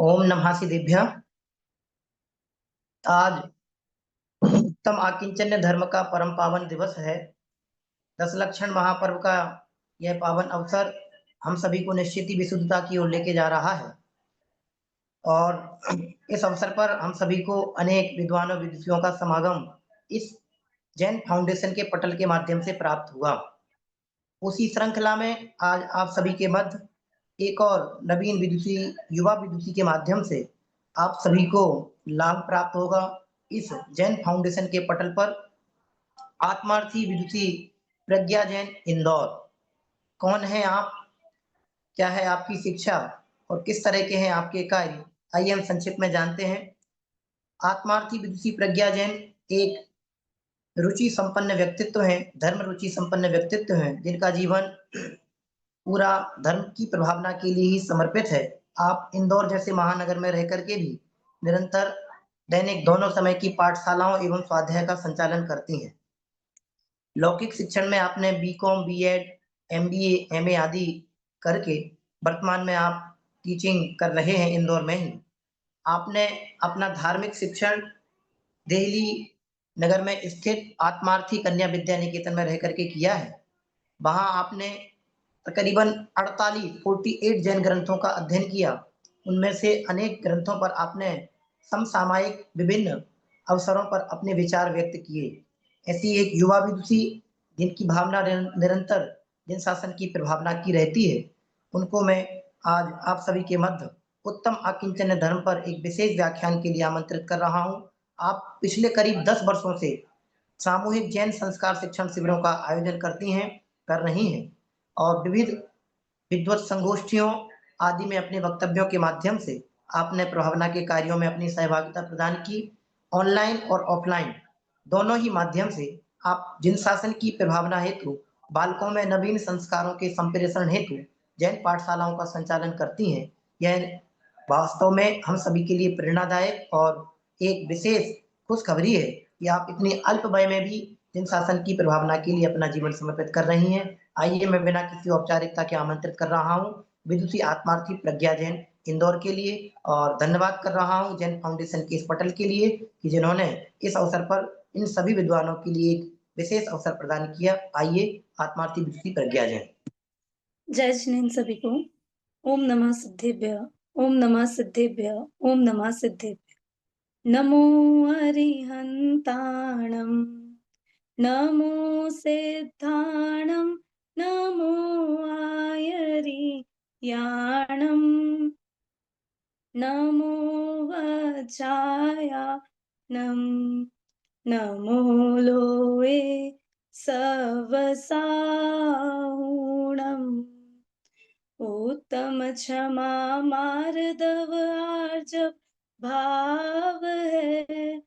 ओम नमः सिद्धेभ्यः। आज उत्तम आकिंचन्य धर्म का परम पावन दिवस है। दस लक्षण महापर्व का यह पावन अवसर हम सभी को निश्चित ही विशुद्धता की ओर लेके जा रहा है और इस अवसर पर हम सभी को अनेक विद्वानों विदुषियों का समागम इस जैन फाउंडेशन के पटल के माध्यम से प्राप्त हुआ। उसी श्रृंखला में आज आप सभी के मध्य एक और नवीन विदुषी युवा विदुषी के माध्यम से आप सभी को लाभ प्राप्त होगा। इस जैन फाउंडेशन के पटल पर आत्मार्थी विदुषी प्रज्ञा जैन इंदौर। कौन है आप, क्या है आपकी शिक्षा और किस तरह के हैं आपके कार्य, आइए हम संक्षिप्त में जानते हैं। आत्मार्थी विदुषी प्रज्ञा जैन एक रुचि संपन्न व्यक्तित्व हैं, धर्म रुचि संपन्न व्यक्तित्व हैं जिनका जीवन पूरा धर्म की प्रभावना के लिए ही समर्पित है। आप इंदौर जैसे महानगर में रह करके भी निरंतर दैनिक दोनों समय की पाठशालाओं एवं स्वाध्याय का संचालन करती हैं। लौकिक शिक्षण में आपने बीकॉम, बीएड, एमबीए, एमए आदि करके वर्तमान में आप टीचिंग कर रहे हैं इंदौर में ही। आपने अपना धार्मिक शिक्षण दिल्ली नगर में स्थित आत्मार्थी कन्या विद्या निकेतन में रह करके किया है। वहां आपने तकरीबन 48 जैन ग्रंथों का अध्ययन किया। उनमें से अनेक ग्रंथों पर आपने समसामयिक विभिन्न अवसरों पर अपने विचार व्यक्त किए। ऐसी एक युवा विदुषी जिनकी भावना निरंतर जिन शासन की प्रभावना की रहती है, उनको मैं आज आप सभी के मध्य उत्तम आकिंचन्य धर्म पर एक विशेष व्याख्यान के लिए आमंत्रित कर रहा हूँ। आप पिछले करीब 10 वर्षों से सामूहिक जैन संस्कार शिक्षण शिविरों का आयोजन करती हैं, कर रही हैं और विविध विद्वत संगोष्ठियों आदि में अपने वक्तव्यों के माध्यम से आपने प्रभावना के कार्यों में अपनी सहभागिता प्रदान की। ऑनलाइन और ऑफलाइन दोनों ही माध्यम से आप जिन शासन की प्रभावना हेतु बालकों में नवीन संस्कारों के संप्रेषण हेतु जैन पाठशालाओं का संचालन करती हैं, यह वास्तव में हम सभी के लिए प्रेरणादायक और एक विशेष खुशखबरी है कि आप इतनी अल्प वय में भी जिन शासन की प्रभावना के लिए अपना जीवन समर्पित कर रही हैं। आइए मैं बिना किसी औपचारिकता के आमंत्रित कर रहा हूँ विदुषी आत्मार्थी प्रज्ञा जैन इंदौर के लिए और धन्यवाद कर रहा हूँ जैन फाउंडेशन के इस पटल के लिए कि जिन्होंने इस अवसर पर इन सभी विद्वानों के लिए एक विशेष अवसर प्रदान किया। आइए आत्मार्थी विदुषी प्रज्ञा जैन। जय जिनेन्द्र सभी को। ओम नमः सिद्धेभ्य, ओम नमः सिद्धेभ्य, ओम नमः सिद्धेभ्य। नमो अरिहन्ताणं, नमो सिद्धाणं, नमो आयर्याणं, नमो वज्रायाणं, नमो लोये सवसाहुणम्। उत्तम क्षमा मार्दव आर्जव भाव है,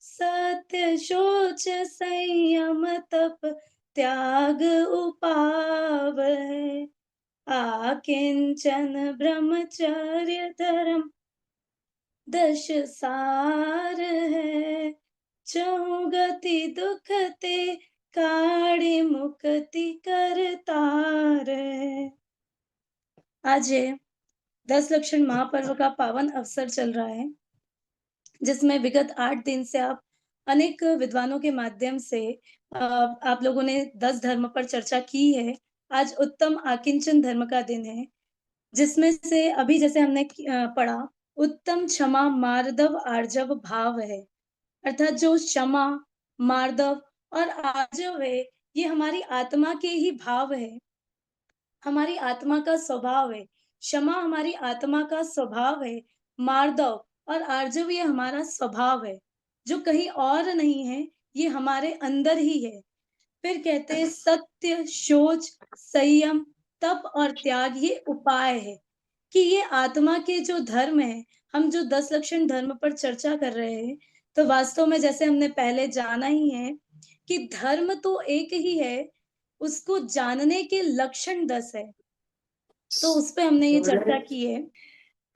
सत्य शोच संयम तप त्याग उपाव है। आकिंचन ब्रह्मचर्य धर्म दश सार है, चहुगति दुख ते काढ़ी मुक्ति करतार है। आज 10 लक्षण महापर्व का पावन अवसर चल रहा है, जिसमें विगत 8 दिन से आप अनेक विद्वानों के माध्यम से आप लोगों ने 10 धर्म पर चर्चा की है। आज उत्तम आकिंचन धर्म का दिन है, जिसमें से अभी जैसे हमने पढ़ा, उत्तम क्षमा मार्दव आर्जव भाव है। अर्थात जो क्षमा, मार्दव और आर्जव है, ये हमारी आत्मा के ही भाव है, हमारी आत्मा का स्वभाव है। क्षमा हमारी आत्मा का स्वभाव है, मार्दव और आर्जव ये हमारा स्वभाव है, जो कहीं और नहीं है, ये हमारे अंदर ही है। फिर कहते हैं सत्य, शोच, संयम, तप और त्याग ये उपाय है, कि ये आत्मा के जो धर्म है, हम जो 10 लक्षण धर्म पर चर्चा कर रहे हैं, तो वास्तव में जैसे हमने पहले जाना ही है कि धर्म तो एक ही है, उसको जानने के लक्षण 10 है। तो उस पे हमने ये चर्चा की है।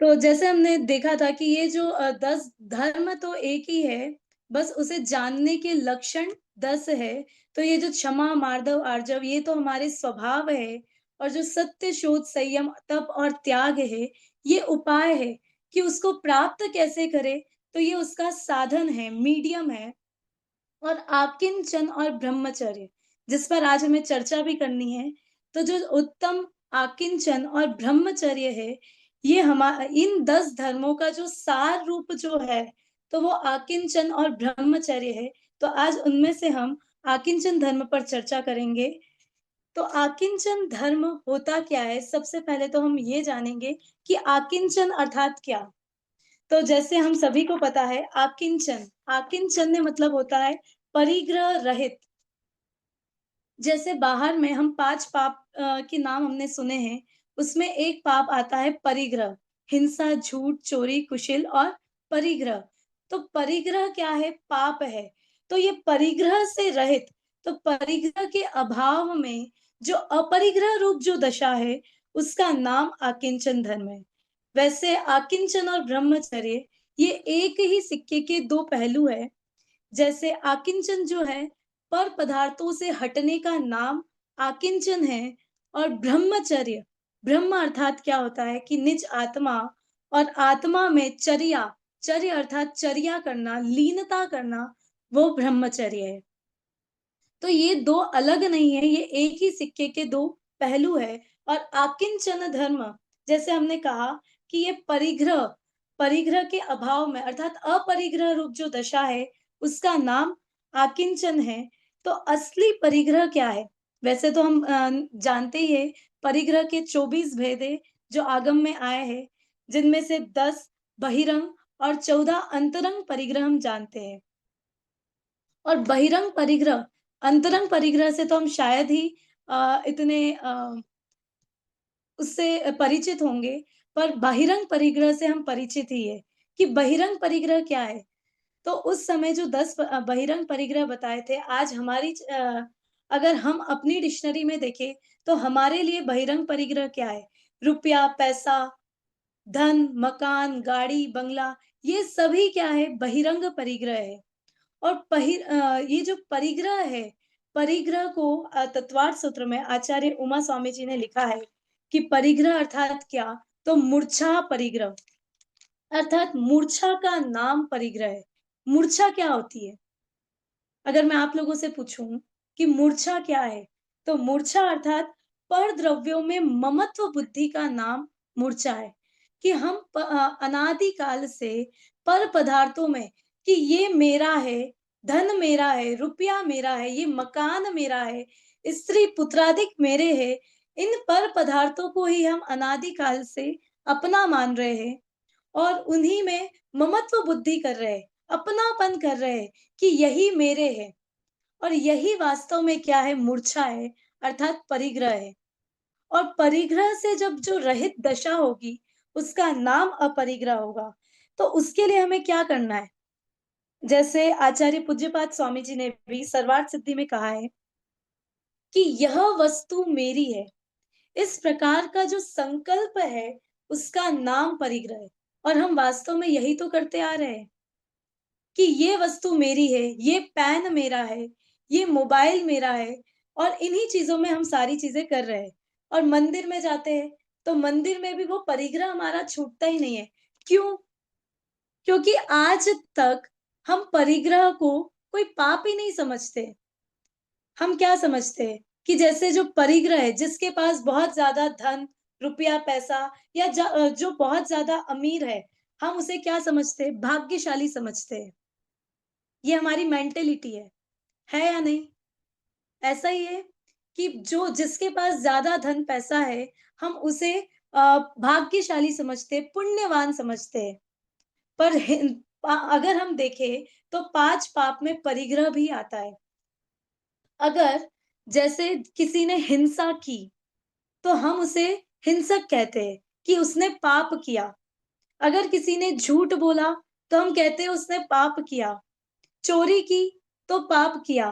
तो जैसे हमने देखा था कि ये जो 10 धर्म तो एक ही है, बस उसे जानने के लक्षण 10 है। तो ये जो क्षमा, मार्दव, आर्जव ये तो हमारे स्वभाव है, और जो सत्य, शोध, संयम, तप और त्याग है, ये उपाय है कि उसको प्राप्त कैसे करे, तो ये उसका साधन है, मीडियम है। और आकिंचन और ब्रह्मचर्य, जिस पर आज हमें चर्चा भी करनी है। तो जो उत्तम आकिंचन और ब्रह्मचर्य है, ये इन 10 धर्मों का जो सार रूप जो है, तो वो आकिंचन और ब्रह्मचर्य है। तो आज उनमें से हम आकिंचन धर्म पर चर्चा करेंगे। तो आकिंचन धर्म होता क्या है? सबसे पहले तो हम ये जानेंगे कि आकिंचन अर्थात क्या? तो जैसे हम सभी को पता है, आकिंचन, आकिंचन ने मतलब होता है परिग्रह रहित। जैसे बाहर में हम 5 पाप के नाम हमने सुने हैं, उसमें एक पाप आता है परिग्रह, हिंसा, झूठ, चोरी, कुशिल और परिग्रह। तो परिग्रह क्या है? पाप है। तो ये परिग्रह से रहित, तो परिग्रह के अभाव में जो अपरिग्रह रूप जो दशा है, उसका नाम आकिंचन धर्म है। वैसे आकिंचन और ब्रह्मचर्य ये एक ही सिक्के के 2 पहलू है। जैसे आकिंचन जो है, पर पदार्थों से हटने का नाम आकिंचन है। और ब्रह्मचर्य, ब्रह्म अर्थात क्या होता है कि निज आत्मा, और आत्मा में चर्या, चर्य अर्थात चर्या करना, लीनता करना, वो ब्रह्मचर्य है। तो ये 2 अलग नहीं है, ये एक ही सिक्के के 2 पहलू है। और आकिंचन धर्म, जैसे हमने कहा कि ये परिग्रह, परिग्रह के अभाव में अर्थात अपरिग्रह रूप जो दशा है, उसका नाम आकिंचन है। तो असली परिग्रह क्या है? वैसे तो हम जानते ही हैं, परिग्रह के 24 भेद है, जो आगम में आए हैं, जिनमें से 10 बहिरंग और 14 अंतरंग परिग्रह हम जानते हैं। और बहिरंग परिग्रह, अंतरंग परिग्रह से तो हम शायद ही इतने उससे परिचित होंगे, पर बहिरंग परिग्रह से हम परिचित ही है कि बहिरंग परिग्रह क्या है। तो उस समय जो 10 बहिरंग परिग्रह बताए थे, आज अगर हम अपनी डिक्शनरी में देखें, तो हमारे लिए बहिरंग परिग्रह क्या है? रुपया, पैसा, धन, मकान, गाड़ी, बंगला, ये सभी क्या है? बहिरंग परिग्रह है। और ये जो परिग्रह है, परिग्रह को तत्वार्थ सूत्र में आचार्य उमा स्वामी जी ने लिखा है कि परिग्रह अर्थात क्या? तो मूर्छा परिग्रह, अर्थात मूर्छा का नाम परिग्रह है। मूर्छा क्या होती है? अगर मैं आप लोगों से पूछूं कि मूर्छा क्या है, तो मूर्छा अर्थात पर द्रव्यों में ममत्व बुद्धि का नाम मूर्छा है। कि हम अनादि काल से पर पदार्थों में, कि ये मेरा है, धन मेरा है, रुपया मेरा है, ये मकान मेरा है, स्त्री पुत्रादिक मेरे है, इन पर पदार्थों को ही हम अनादि काल से अपना मान रहे हैं। और उन्हीं में ममत्व बुद्धि कर रहे हैं, अपनापन कर रहे हैं कि यही मेरे है। और यही वास्तव में क्या है? मूर्छा है, अर्थात परिग्रह है। और परिग्रह से जब जो रहित दशा होगी, उसका नाम अपरिग्रह होगा। तो उसके लिए हमें क्या करना है? जैसे आचार्य पूज्यपाद स्वामी जी ने भी सर्वार्थ सिद्धि में कहा है कि यह वस्तु मेरी है। इस प्रकार का जो संकल्प है, उसका नाम परिग्रह है। और हम वास्तव में यही तो करते आ रहे हैं कि ये वस्तु मेरी है, ये पेन मेरा है, ये मोबाइल मेरा है। और इन्हीं चीज़ों में हम सारी चीज़ें कर रहे हैं। और मंदिर में जाते हैं, तो मंदिर में भी वो परिग्रह हमारा छूटता ही नहीं है। क्यों? क्योंकि आज तक हम परिग्रह को कोई पाप ही नहीं समझते। हम क्या समझते हैं कि जैसे जो परिग्रह है, जिसके पास बहुत ज़्यादा धन, रुपया, पैसा, या जो बहुत ज़्यादा अमीर है, हम उसे क्या समझते हैं? भाग्यशाली समझते हैं। ये हमारी मेंटालिटी है या नहीं? ऐसा ही है कि जो जिसके पास ज़्यादा धन पैसा है, हम उसे भाग्यशाली समझते हैं, पुण्यवान समझते हैं। पर अगर हम देखें, तो 5 पाप में परिग्रह भी आता है। अगर जैसे किसी ने हिंसा की, तो हम उसे हिंसक कहते हैं कि उसने पाप किया। अगर किसी ने झूठ बोला, तो हम कहते हैं उसने पाप किया। चोरी की, तो पाप किया।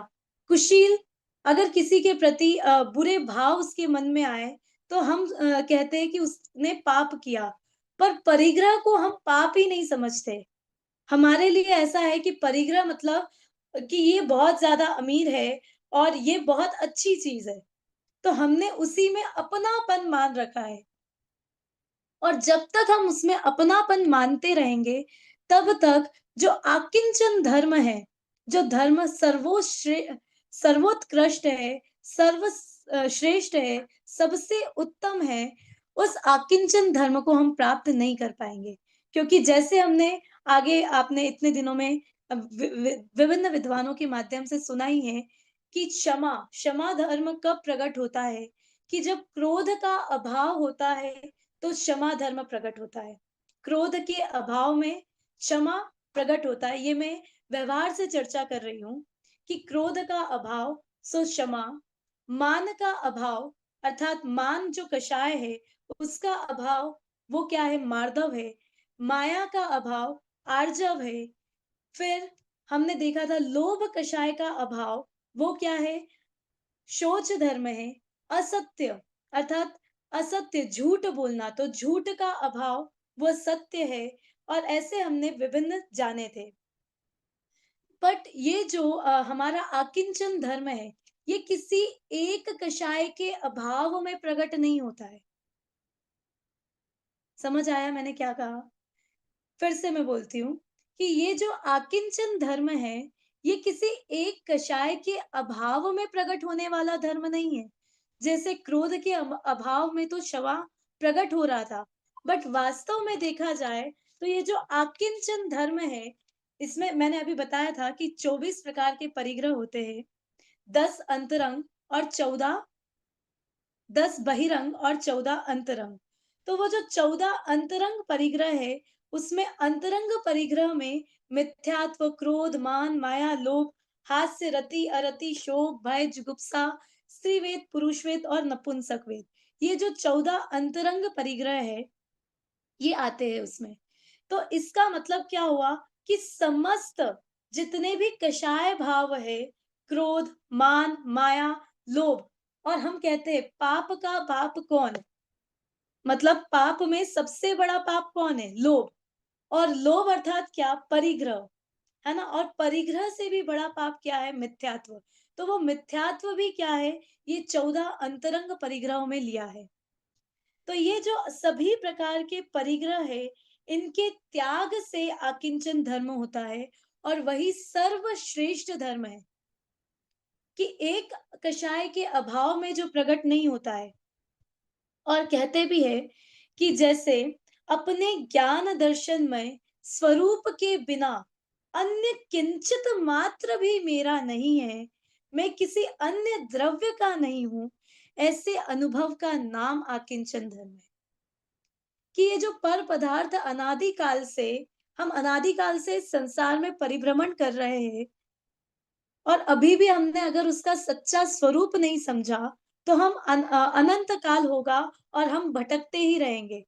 कुशील, अगर किसी के प्रति बुरे भाव उसके मन में आए, तो हम कहते हैं कि उसने पाप किया। पर परिग्रह को हम पाप ही नहीं समझते। हमारे लिए ऐसा है कि परिग्रह मतलब कि ये बहुत ज़्यादा अमीर है और ये बहुत अच्छी चीज़ है। तो हमने उसी में अपनापन मान रखा है। और जब तक हम उसमें अपनापन मानते रहेंगे, तब तक जो आकिंचन धर्म है, जो धर्म सर्वोत्कृष्ट है, श्रेष्ठ है, सबसे उत्तम है, उस आकिंचन धर्म को हम प्राप्त नहीं कर पाएँगे। क्योंकि जैसे हमने आगे आपने इतने दिनों में विभिन्न विद्वानों के माध्यम से सुना ही है कि क्षमा धर्म कब प्रकट होता है कि जब क्रोध का अभाव होता है, तो क्षमा धर्म प्रकट होता है। क्रोध के अभाव में क्षमा प्रकट होता है। ये मैं व्यवहार से चर्चा कर रही हूँ कि क्रोध का अभाव सो क्षमा, मान का अभाव अर्थात मान जो कषाय है, उसका अभाव वो क्या है? मार्दव है। माया का अभाव आर्जव है। फिर हमने देखा था लोभ कषाय का अभाव, वो क्या है? शोच धर्म है। असत्य अर्थात असत्य झूठ बोलना, तो झूठ का अभाव वो सत्य है। और ऐसे हमने विभिन्न जाने थे। बट ये जो हमारा आकिंचन धर्म है, ये किसी एक कषाय के अभाव में प्रकट नहीं होता है। समझ आया मैंने क्या कहा? फिर से मैं बोलती हूँ कि ये जो आकिंचन धर्म है, ये किसी एक कषाय के अभाव में प्रकट होने वाला धर्म नहीं है। जैसे क्रोध के अभाव में तो क्षमा प्रकट हो रहा था, बट वास्तव में देखा जाए तो ये जो आकिंचन धर्म है, इसमें मैंने अभी बताया था कि 24 प्रकार के परिग्रह होते हैं, 10 अंतरंग और 14 10 बहिरंग और 14 अंतरंग। तो वो जो 14 अंतरंग परिग्रह है, उसमें अंतरंग परिग्रह में मिथ्यात्व, क्रोध, मान, माया, लोभ, हास्य, रति, अरति, शोक, भय, जुगुप्सा, स्त्रीवेद, पुरुषवेद और नपुंसकवेद। ये जो 14 अंतरंग परिग्रह है, ये आते हैं उसमें। तो इसका मतलब क्या हुआ कि समस्त जितने भी कषाय भाव है, क्रोध, मान, माया, लोभ, और हम कहते हैं पाप का बाप कौन? मतलब पाप में सबसे बड़ा पाप कौन है? लोभ। और लोभ अर्थात क्या? परिग्रह, है ना? और परिग्रह से भी बड़ा पाप क्या है? मिथ्यात्व। तो वो मिथ्यात्व भी क्या है? ये 14 अंतरंग परिग्रहों में लिया है। तो ये जो सभी प्रकार के परिग्रह है, इनके त्याग से आकिंचन धर्म होता है और वही सर्वश्रेष्ठ धर्म है कि एक कषाय के अभाव में जो प्रकट नहीं होता है। और कहते भी है कि जैसे अपने ज्ञान दर्शनमय स्वरूप के बिना अन्य किंचित मात्र भी मेरा नहीं है, मैं किसी अन्य द्रव्य का नहीं हूं, ऐसे अनुभव का नाम आकिंचन धर्म है। कि ये जो पर पदार्थ अनादिकाल से, हम अनादिकाल से इस संसार में परिभ्रमण कर रहे हैं और अभी भी हमने अगर उसका सच्चा स्वरूप नहीं समझा, तो हम अनंत काल होगा और हम भटकते ही रहेंगे।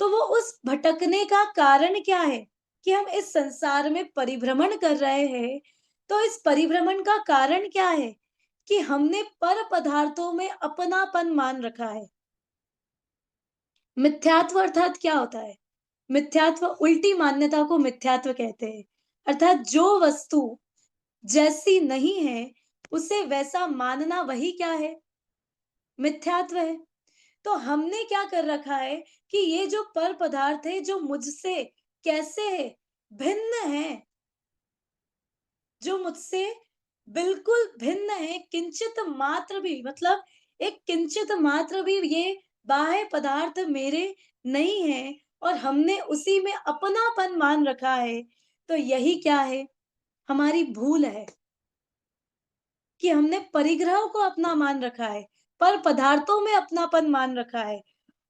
तो वो उस भटकने का कारण क्या है? कि हम इस संसार में परिभ्रमण कर रहे हैं, तो इस परिभ्रमण का कारण क्या है? कि हमने पर पदार्थों में अपनापन मान रखा है। मिथ्यात्व अर्थात क्या होता है? मिथ्यात्व उल्टी मान्यता को मिथ्यात्व कहते हैं। अर्थात जो वस्तु जैसी नहीं है, उसे वैसा मानना वही क्या है? मिथ्यात्व है। तो हमने क्या कर रखा है कि ये जो पर पदार्थ है, जो मुझसे कैसे है? भिन्न है। जो मुझसे बिल्कुल भिन्न है, किंचित मात्र भी, मतलब एक किंचित मात्र भी ये बाह्य पदार्थ मेरे नहीं है और हमने उसी में अपनापन मान रखा है। तो यही क्या है? हमारी भूल है कि हमने परिग्रह को अपना मान रखा है, पर पदार्थों में अपनापन मान रखा है।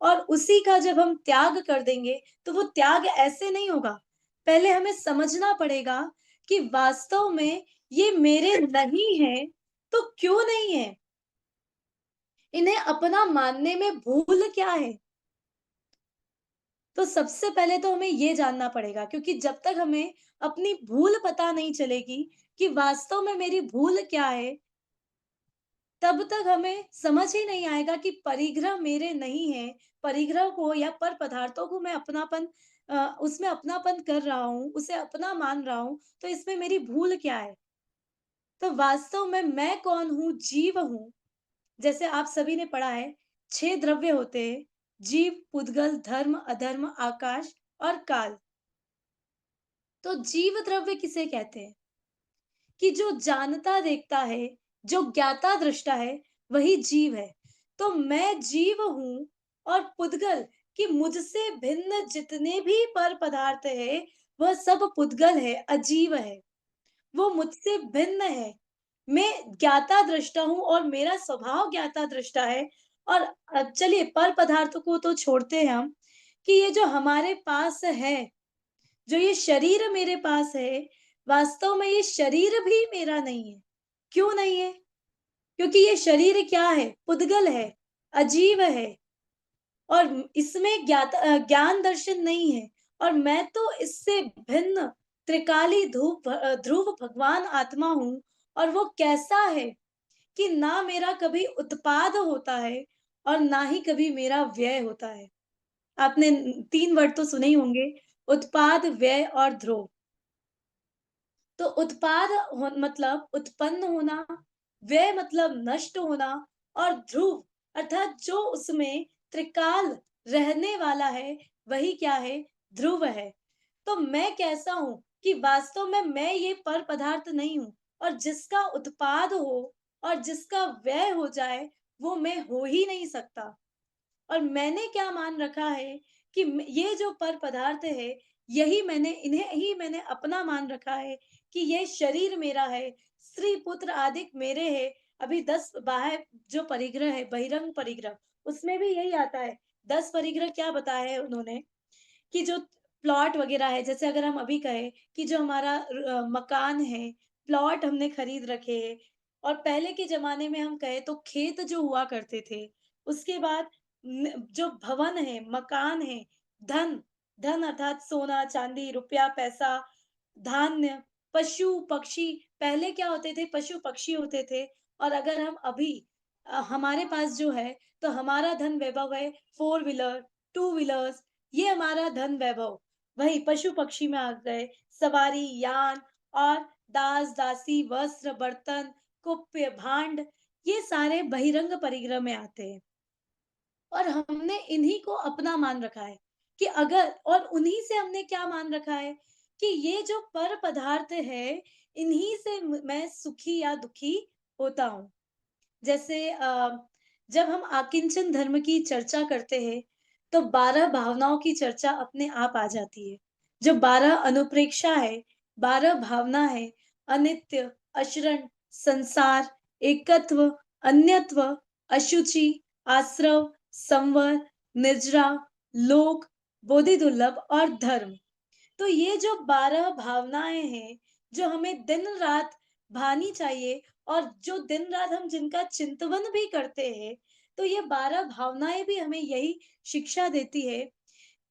और उसी का जब हम त्याग कर देंगे, तो वो त्याग ऐसे नहीं होगा। पहले हमें समझना पड़ेगा कि वास्तव में ये मेरे नहीं है, तो क्यों नहीं है? इन्हें अपना मानने में भूल क्या है? तो सबसे पहले तो हमें ये जानना पड़ेगा, क्योंकि जब तक हमें अपनी भूल पता नहीं चलेगी कि वास्तव में मेरी भूल क्या है, तब तक हमें समझ ही नहीं आएगा कि परिग्रह मेरे नहीं है। परिग्रह को या पर पदार्थों को मैं उसमें अपनापन कर रहा हूँ, उसे अपना मान रहा हूँ, तो इसमें मेरी भूल क्या है? तो वास्तव में मैं कौन हूँ? जीव हूँ। जैसे आप सभी ने पढ़ा है, 6 द्रव्य होते हैं, जीव, पुद्गल, धर्म, अधर्म, आकाश और काल। तो जीव द्रव्य किसे कहते हैं? कि जो जानता देखता है, जो ज्ञाता दृष्टा है, वही जीव है। तो मैं जीव हूँ और पुद्गल, कि मुझसे भिन्न जितने भी पर पदार्थ है, वह सब पुद्गल है, अजीव है। वो मुझसे भिन्न है। मैं ज्ञाता दृष्टा हूँ और मेरा स्वभाव ज्ञाता दृष्टा है। और चलिए पर पदार्थ को तो छोड़ते हैं हम, कि ये जो हमारे पास है, जो ये शरीर मेरे पास है, वास्तव में ये शरीर भी मेरा नहीं है। क्यों नहीं है? क्योंकि ये शरीर क्या है? पुद्गल है, अजीव है और इसमें ज्ञान दर्शन नहीं है। और मैं तो इससे भिन्न त्रिकाली ध्रुव भगवान आत्मा हूँ। और वो कैसा है कि ना मेरा कभी उत्पाद होता है और ना ही कभी मेरा व्यय होता है। आपने 3 वर्ड तो सुने ही होंगे, उत्पाद, व्यय और ध्रुव। तो उत्पाद मतलब उत्पन्न होना, व्यय मतलब नष्ट होना और ध्रुव अर्थात जो उसमें त्रिकाल रहने वाला है, वही क्या है? ध्रुव है। तो मैं कैसा हूँ कि वास्तव में मैं ये पर पदार्थ नहीं हूँ। और जिसका उत्पाद हो और जिसका व्यय हो जाए, वो मैं हो ही नहीं सकता। और मैंने क्या मान रखा है कि ये जो पर पदार्थ है, इन्हें ही मैंने अपना मान रखा है कि ये शरीर मेरा है, स्त्री पुत्र आदि मेरे है। अभी 10 बाह्य जो परिग्रह है, बहिरंग परिग्रह, उसमें भी यही आता है। 10 परिग्रह क्या बताया है उन्होंने, कि जो प्लॉट वगैरह है, जैसे अगर हम अभी कहें कि जो हमारा मकान है, प्लॉट हमने खरीद रखे हैं। और पहले के ज़माने में हम कहें तो खेत जो हुआ करते थे, उसके बाद जो भवन है, मकान है, धन, धन अर्थात सोना, चांदी, रुपया, पैसा, धान्य, पशु-पक्षी, पहले क्या होते थे? पशु-पक्षी होते थे। और अगर हम अभी हमारे पास जो है, तो हमारा धन वैभव है 4 व्हीलर, 2 व्हीलर्स, ये हमारा धन वैभव। वही पशु-पक्षी में आ गए, सवारी, यान और दास-दासी, वस्त्र, बर्तन, कुप्य, भांड, ये सारे बहिरंग परिग्रह में आते हैं। और हमने इन्हीं को अपना मान रखा है कि अगर, और उन्हीं से हमने क्या मान रखा है कि ये जो पर पदार्थ है, इन्हीं से मैं सुखी या दुखी होता हूँ। जैसे जब हम आकिंचन धर्म की चर्चा करते हैं, तो 12 भावनाओं की चर्चा अपने आप आ जाती है। जो 12 अनुप्रेक्षा है, 12 भावना है, अनित्य, अशरण, संसार, एकत्व, अन्यत्व, अशुचि, आश्रव, संवर, निर्जरा, लोक, बोधिदुर्लभ और धर्म। तो ये जो 12 भावनाएँ हैं, जो हमें दिन-रात भानी चाहिए और जो दिन-रात हम जिनका चिंतवन भी करते हैं, तो ये 12 भावनाएँ भी हमें यही शिक्षा देती है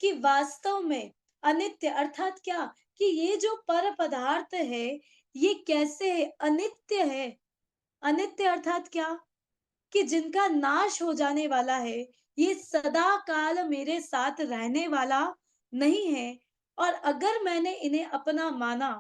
कि वास्तव में अनित्य अर्थात क्या? कि ये जो पर पदार्थ है, ये कैसे है? अनित्य है। अनित्य अर्थात क्या? कि जिनका नाश हो जाने वाला है, ये सदा काल मेरे साथ रहने वाला नहीं है। और अगर मैंने इन्हें अपना माना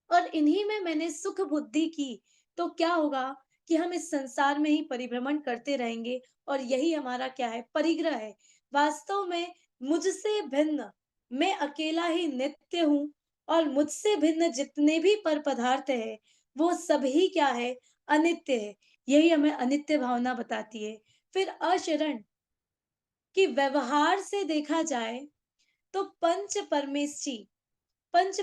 और इन्हीं में मैंने सुख बुद्धि की, तो क्या होगा कि हम इस संसार में ही परिभ्रमण करते रहेंगे और यही हमारा क्या है? परिग्रह है। वास्तव में मुझसे भिन्न मैं अकेला ही नित्य हूँ और मुझसे भिन्न जितने भी पर पदार्थ है, वो सभी क्या है? अनित्य है। यही हमें अनित्य भावना बताती है। फिर अशरण, कि व्यवहार से देखा जाए तो पंच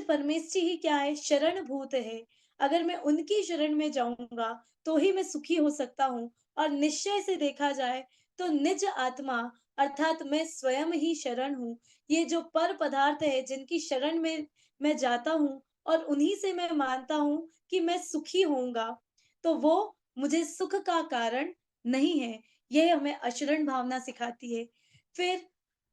परमेष्ठी ही क्या है? शरणभूत है। अगर मैं उनकी शरण में जाऊँगा, तो ही मैं सुखी हो सकता हूँ। और निश्चय से देखा जाए, तो निज आत्मा अर्थात मैं स्वयं ही शरण हूँ। ये जो पर पदार्थ है, जिनकी शरण में मैं जाता हूँ और उन्हीं से मैं मानता हूँ कि मैं सुखी होऊँगा, तो वो मुझे सुख का कारण नहीं है। ये हमें अशरण भावना सिखाती है। फिर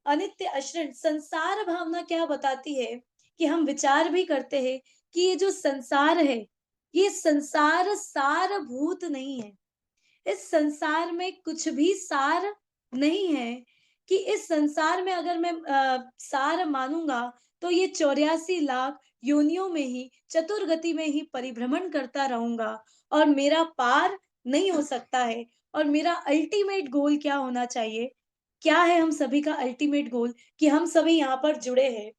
अनित्य अशरण संसार भावना क्या बताती है कि हम विचार भी करते हैं कि ये जो संसार है, ये संसार सारभूत नहीं है। इस संसार में कुछ भी सार नहीं है। कि इस संसार में अगर मैं सार मानूँगा, तो ये 84 लाख योनियों में ही, चतुर्गति में ही परिभ्रमण करता रहूँगा और मेरा पार नहीं हो सकता है। और मेरा अल्टीमेट गोल क्या होना चाहिए? क्या है हम सभी का अल्टीमेट गोल कि हम सभी यहाँ पर जुड़े हैं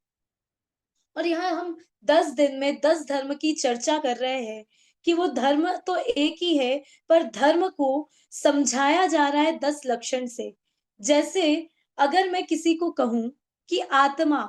और यहाँ हम 10 दिन में 10 धर्म की चर्चा कर रहे हैं कि वो धर्म तो एक ही है, पर धर्म को समझाया जा रहा है 10 लक्षण से। जैसे अगर मैं किसी को कहूँ कि आत्मा,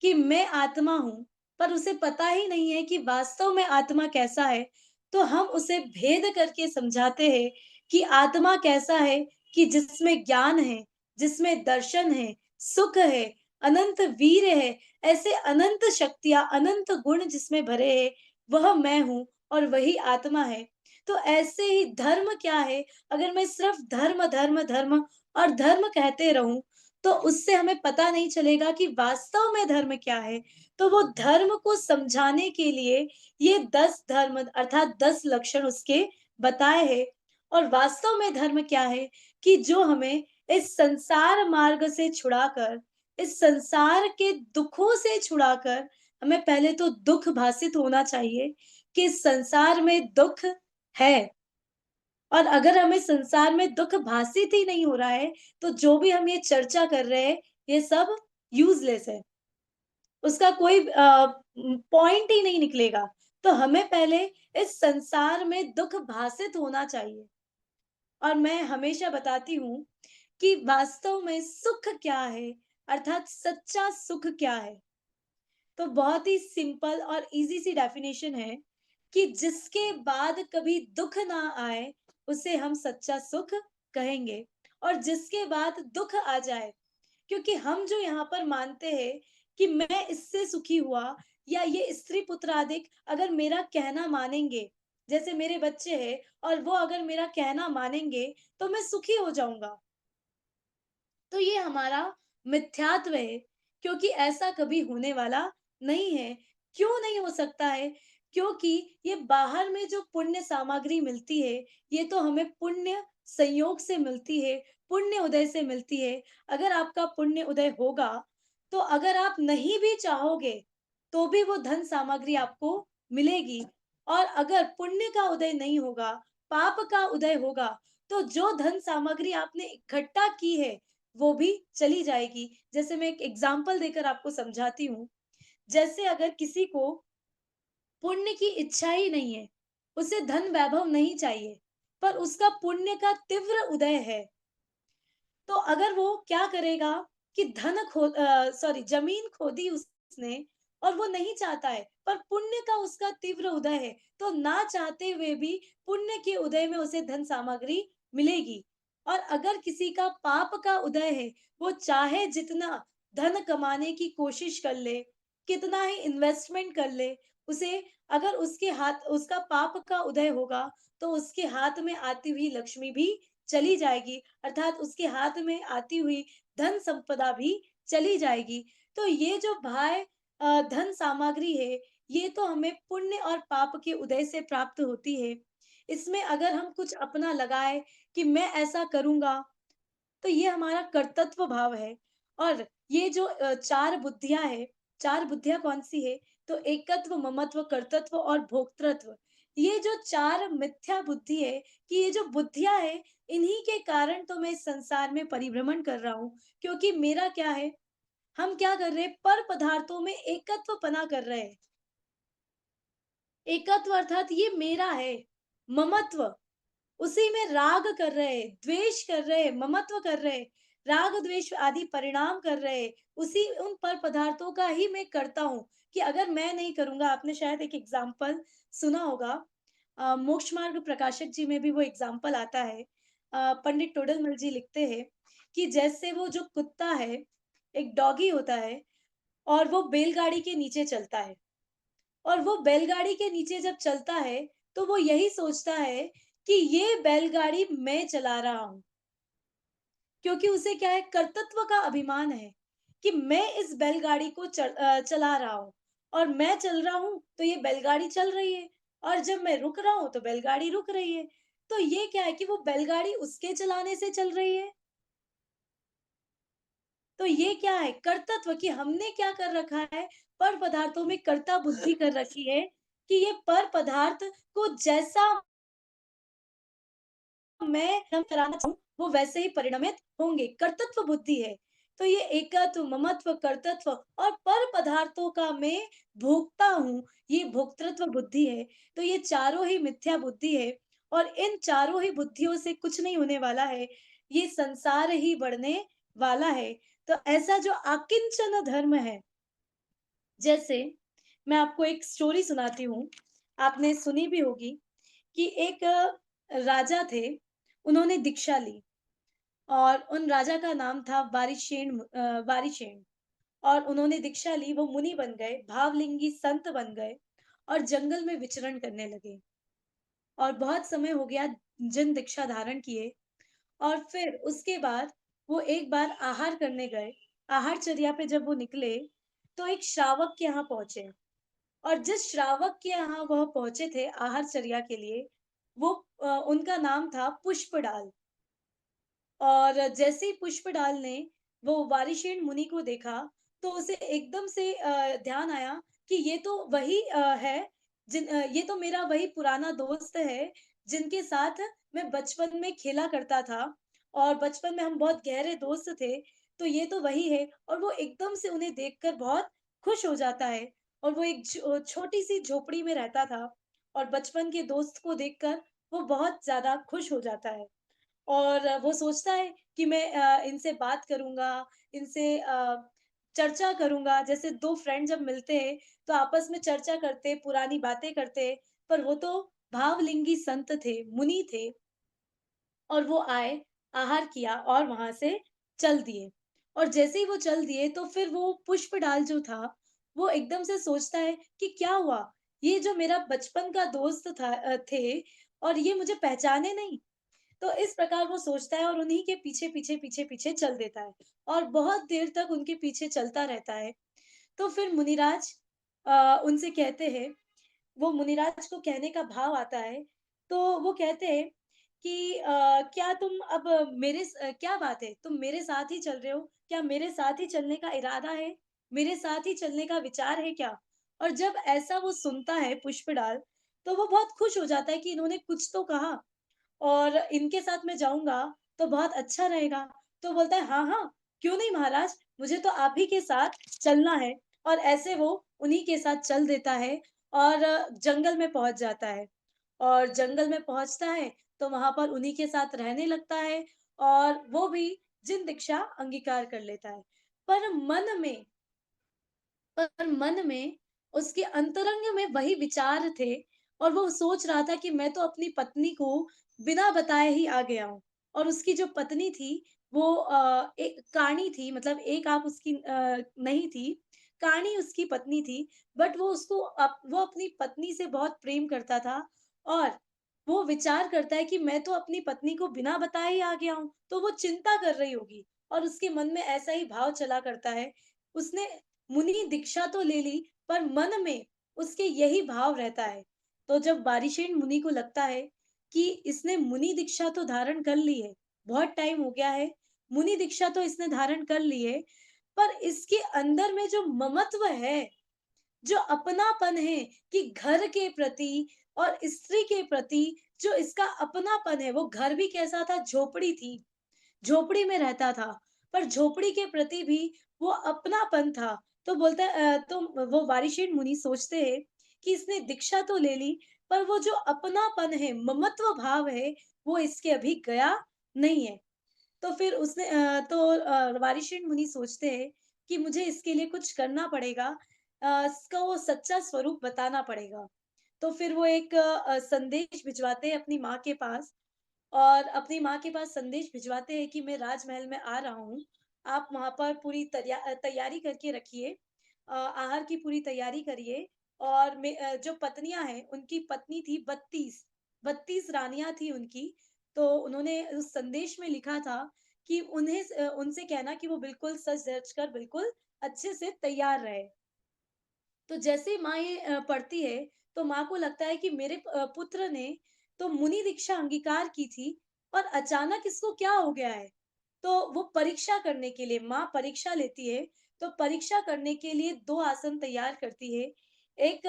कि मैं आत्मा हूँ, पर उसे पता ही नहीं है कि वास्तव में आत्मा कैसा है, तो हम उसे भेद करके समझाते हैं कि आत्मा कैसा है कि जिसमें ज्ञान है, जिसमें दर्शन है, सुख है, अनंत वीर है, ऐसे अनंत शक्तियाँ, अनंत गुण जिसमें भरे हैं, वह मैं हूँ और वही आत्मा है। तो ऐसे ही धर्म क्या है, अगर मैं सिर्फ धर्म, धर्म, धर्म और धर्म कहते रहूँ, तो उससे हमें पता नहीं चलेगा कि वास्तव में धर्म क्या है। तो वो धर्म को समझाने के लिए ये 10 धर्म अर्थात 10 लक्षण उसके बताए हैं। और वास्तव में धर्म क्या है कि जो हमें इस संसार मार्ग से छुड़ाकर, इस संसार के दुखों से छुड़ाकर, हमें पहले तो दुःख भासित होना चाहिए कि इस संसार में दुःख है। और अगर हमें संसार में दुःख भासित ही नहीं हो रहा है, तो जो भी हम ये चर्चा कर रहे हैं, ये सब यूज़लेस है। उसका कोई पॉइंट ही नहीं निकलेगा। तो हमें पहले इस संसार में दुःख भासित होना चाहिए। और मैं हमेशा बताती हूँ कि वास्तव में सुख क्या है, अर्थात सच्चा सुख क्या है? तो बहुत ही सिंपल और ईज़ी सी डेफिनेशन है कि जिसके बाद कभी दुःख ना आए, उसे हम सच्चा सुख कहेंगे। और जिसके बाद दुःख आ जाए, क्योंकि हम जो यहाँ पर मानते हैं कि मैं इससे सुखी हुआ या ये स्त्री पुत्र आदि अगर मेरा कहना मानेंगे, जैसे मेरे बच्चे हैं और वो अगर मेरा कहना मानेंगे, तो मैं सुखी हो जाऊँगा। तो ये हमारा मिथ्यात्व है, क्योंकि ऐसा कभी होने वाला नहीं है। क्यों नहीं हो सकता है? क्योंकि ये बाहर में जो पुण्य सामग्री मिलती है, ये तो हमें पुण्य संयोग से मिलती है, पुण्य उदय से मिलती है। अगर आपका पुण्य उदय होगा, तो अगर आप नहीं भी चाहोगे, तो भी वो धन सामग्री आपको मिलेगी। और अगर पुण्य का उदय नहीं होगा, पाप का उदय होगा, तो जो धन सामग्री आपने इकट्ठा की है, वो भी चली जाएगी। जैसे मैं एक एग्ज़ाम्पल देकर आपको समझाती हूँ। जैसे अगर किसी को पुण्य की इच्छा ही नहीं है, उसे धन वैभव नहीं चाहिए, पर उसका पुण्य का तीव्र उदय है, तो अगर वो क्या करेगा कि सॉरी ज़मीन खोदी उसने और वो नहीं चाहता है, पर पुण्य का उसका तीव्र उदय है, तो ना चाहते हुए भी पुण्य के उदय में उसे धन सामग्री मिलेगी। और अगर किसी का पाप का उदय है, वो चाहे जितना धन कमाने की कोशिश कर ले, कितना ही इन्वेस्टमेंट कर ले, उसे अगर उसका पाप का उदय होगा, तो उसके हाथ में आती हुई लक्ष्मी भी चली जाएगी, अर्थात उसके हाथ में आती हुई धन संपदा भी चली जाएगी। तो ये जो धन सामग्री है, ये तो हमें पुण्य और पाप के उदय से प्राप्त होती है। इसमें अगर हम कुछ अपना लगाएँ कि मैं ऐसा करूँगा, तो ये हमारा कर्तृत्व भाव है। और ये जो 4 बुद्धियाँ हैं, 4 बुद्धियाँ कौन-सी है? तो एकत्व, ममत्व, कर्तृत्व और भोक्तृत्व। ये जो 4 मिथ्या बुद्धि है कि ये जो बुद्धियाँ हैं, इन्हीं के कारण तो मैं इस संसार में परिभ्रमण कर रहा हूँ। क्योंकि मेरा क्या है, हम क्या कर रहे हैं, पर पदार्थों में एकत्व पना कर रहे हैं। एकत्व अर्थात ये मेरा है, ममत्व उसी में राग कर रहे, द्वेष कर रहे, ममत्व कर रहे, राग, द्वेष आदि परिणाम कर रहे, उसी उन पर पदार्थों का ही मैं करता हूँ कि अगर मैं नहीं करूँगा, आपने शायद एक एग्ज़ाम्पल सुना होगा मोक्ष मार्ग प्रकाशक जी में भी वो एग्ज़ाम्पल आता है। पंडित टोडरमल जी लिखते हैं कि जैसे वो जो कुत्ता है, एक डॉगी होता है और वो बैलगाड़ी के नीचे चलता है। और वो बैलगाड़ी के नीचे जब चलता है, तो वो यही सोचता है कि ये बैलगाड़ी मैं चला रहा हूँ। क्योंकि उसे क्या है, कर्तृत्व का अभिमान है कि मैं इस बैलगाड़ी को चला रहा हूँ और मैं चल रहा हूँ, तो ये बैलगाड़ी चल रही है और जब मैं रुक रहा हूँ, तो बैलगाड़ी रुक रही है। तो ये क्या है कि वो बैलगाड़ी उसके चलाने से चल रही है। तो ये क्या है, कर्तृत्व कि हमने क्या कर रखा है, पर पदार्थों में कर्ता बुद्धि कर रखी है कि ये पर पदार्थ को जैसा मैं हम कराना चाहूँ, वो वैसे ही परिणमित होंगे। कर्तृत्व बुद्धि है। तो ये एकत्व, ममत्व, कर्तृत्व और पर पदार्थों का मैं भोगता हूँ, ये भोक्तृत्व बुद्धि है। तो ये चारों ही मिथ्या बुद्धि है और इन चारों ही बुद्धियों से कुछ नहीं होने वाला है। ये संसार ही बढ़ने वाला है। तो ऐसा जो आकिंचन धर्म है, जैसे मैं आपको एक स्टोरी सुनाती हूँ, आपने सुनी भी होगी कि एक राजा थे, उन्होंने दीक्षा ली और उन राजा का नाम था वारिशेन और उन्होंने दीक्षा ली, वो मुनि बन गए, भावलिंगी संत बन गए और जंगल में विचरण करने लगे और बहुत समय हो गया जिन दीक्षा धारण किए और फिर उसके बाद वो एक बार आहार करने गए। आहारचर्या पे जब वो निकले, तो एक श्रावक के यहाँ पहुँचे और जिस श्रावक के यहाँ वह पहुँचे थे आहारचर्या के लिए, वो उनका नाम था पुष्पडाल। और जैसे ही पुष्पडाल ने वो वारिशेन मुनि को देखा, तो उसे एकदम से ध्यान आया कि ये तो वही है ये तो मेरा वही पुराना दोस्त है, जिनके साथ मैं बचपन में खेला करता था और बचपन में हम बहुत गहरे दोस्त थे, तो ये तो वही है और वो एकदम से उन्हें देखकर बहुत खुश हो जाता है और वो एक छोटी-सी झोपड़ी में रहता था और बचपन के दोस्त को देखकर वो बहुत ज़्यादा खुश हो जाता है। और वो सोचता है कि मैं इनसे बात करूँगा, इनसे चर्चा करूँगा। जैसे 2 फ्रेंड जब मिलते हैं, तो आपस में चर्चा करते, पुरानी बातें करते, पर वो तो भावलिंगी संत थे, मुनि थे और वो आए, आहार किया और वहाँ से चल दिए। और जैसे ही वो चल दिए, तो फिर वो पुष्पडाल जो था, वो एकदम से सोचता है कि क्या हुआ? ये जो मेरा बचपन का दोस्त थे और ये मुझे पहचाने नहीं। तो इस प्रकार वो सोचता है और उन्हीं के पीछे चल देता है और बहुत देर तक उनके पीछे चलता रहता है। तो फिर मुनिराज उनसे कहते हैं, वो मुनिराज को कहने का भाव आता है, तो वो कहते हैं कि क्या तुम अब क्या बात है? तुम मेरे साथ ही चल रहे हो? क्या मेरे साथ ही चलने का इरादा है? मेरे साथ ही चलने का विचार है क्या? और जब ऐसा वो सुनता है पुष्पडाल, तो वो बहुत खुश हो जाता है कि इन्होंने कुछ तो कहा और इनके साथ मैं जाऊँगा, तो बहुत अच्छा रहेगा। तो बोलता है, "हाँ, हाँ, क्यों नहीं महाराज, मुझे तो आप ही के साथ चलना है।" और ऐसे वो उन्हीं के साथ चल देता है और जंगल में पहुँच जाता है। और जंगल में पहुँचता है, तो वहाँ पर उन्हीं के साथ रहने लगता है और वो भी जिन दीक्षा अंगीकार कर लेता है। पर मन में पर मन में उसके अंतरंग में वही विचार थे और वो सोच रहा था कि मैं तो अपनी पत्नी को बिना बताए ही आ गया हूँ और उसकी जो पत्नी थी वो एक काणी थी, मतलब एक आप उसकी नहीं थी, काणी उसकी पत्नी थी। बट वो अपनी पत्नी से बहुत प्रेम करता था और वो विचार करता है कि मैं तो अपनी पत्नी को बिना बताए ही आ गया हूँ, तो वो चिंता कर रही होगी और उसके मन में ऐसा ही भाव चला करता है। उसने मुनि दीक्षा तो ले ली, पर मन में उसके यही भाव रहता है। तो जब बारिशेन मुनि को लगता है कि इसने मुनि दीक्षा तो धारण कर ली है, बहुत टाइम हो गया है, मुनि दीक्षा तो इसने धारण कर ली है, पर इसके अंदर में जो ममत्व है, जो अपनापन है कि घर के प्रति और स्त्री के प्रति जो इसका अपनापन है, वो घर भी कैसा था, झोपड़ी थी। झोपड़ी में रहता था, पर झोपड़ी के प्रति भी वो अपनापन था। तो बोलता है तो वो वारिशीन मुनि सोचते हैं कि इसने दीक्षा तो ले ली, पर वो जो अपनापन है, ममत्व भाव है, वो इसके अभी गया नहीं है। तो फिर वारिशीन मुनि सोचते हैं कि मुझे इसके लिए कुछ करना पड़ेगा, इसका वो सच्चा स्वरूप बताना पड़ेगा। तो फिर वो एक संदेश भिजवाते हैं अपनी माँ के पास और अपनी माँ के पास संदेश भिजवाते हैं कि मैं राजमहल में आ रहा हूँ। आप वहाँ पर पूरी तैयारी करके रखिए। आहार की पूरी तैयारी करिए और जो पत्नियाँ हैं, उनकी पत्नी थी 32 रानियाँ थी उनकी। तो उन्होंने उस संदेश में लिखा था कि उनसे कहना कि वो बिल्कुल सज-धज कर बिल्कुल अच्छे से तैयार रहे। तो जैसे ही माँ ये पढ़ती है, तो माँ को लगता है कि मेरे पुत्र ने तो मुनि दीक्षा अंगीकार की थी और अचानक इसको क्या हो गया है? तो वो परीक्षा करने के लिए माँ परीक्षा लेती है, तो परीक्षा करने के लिए 2 आसन तैयार करती है। एक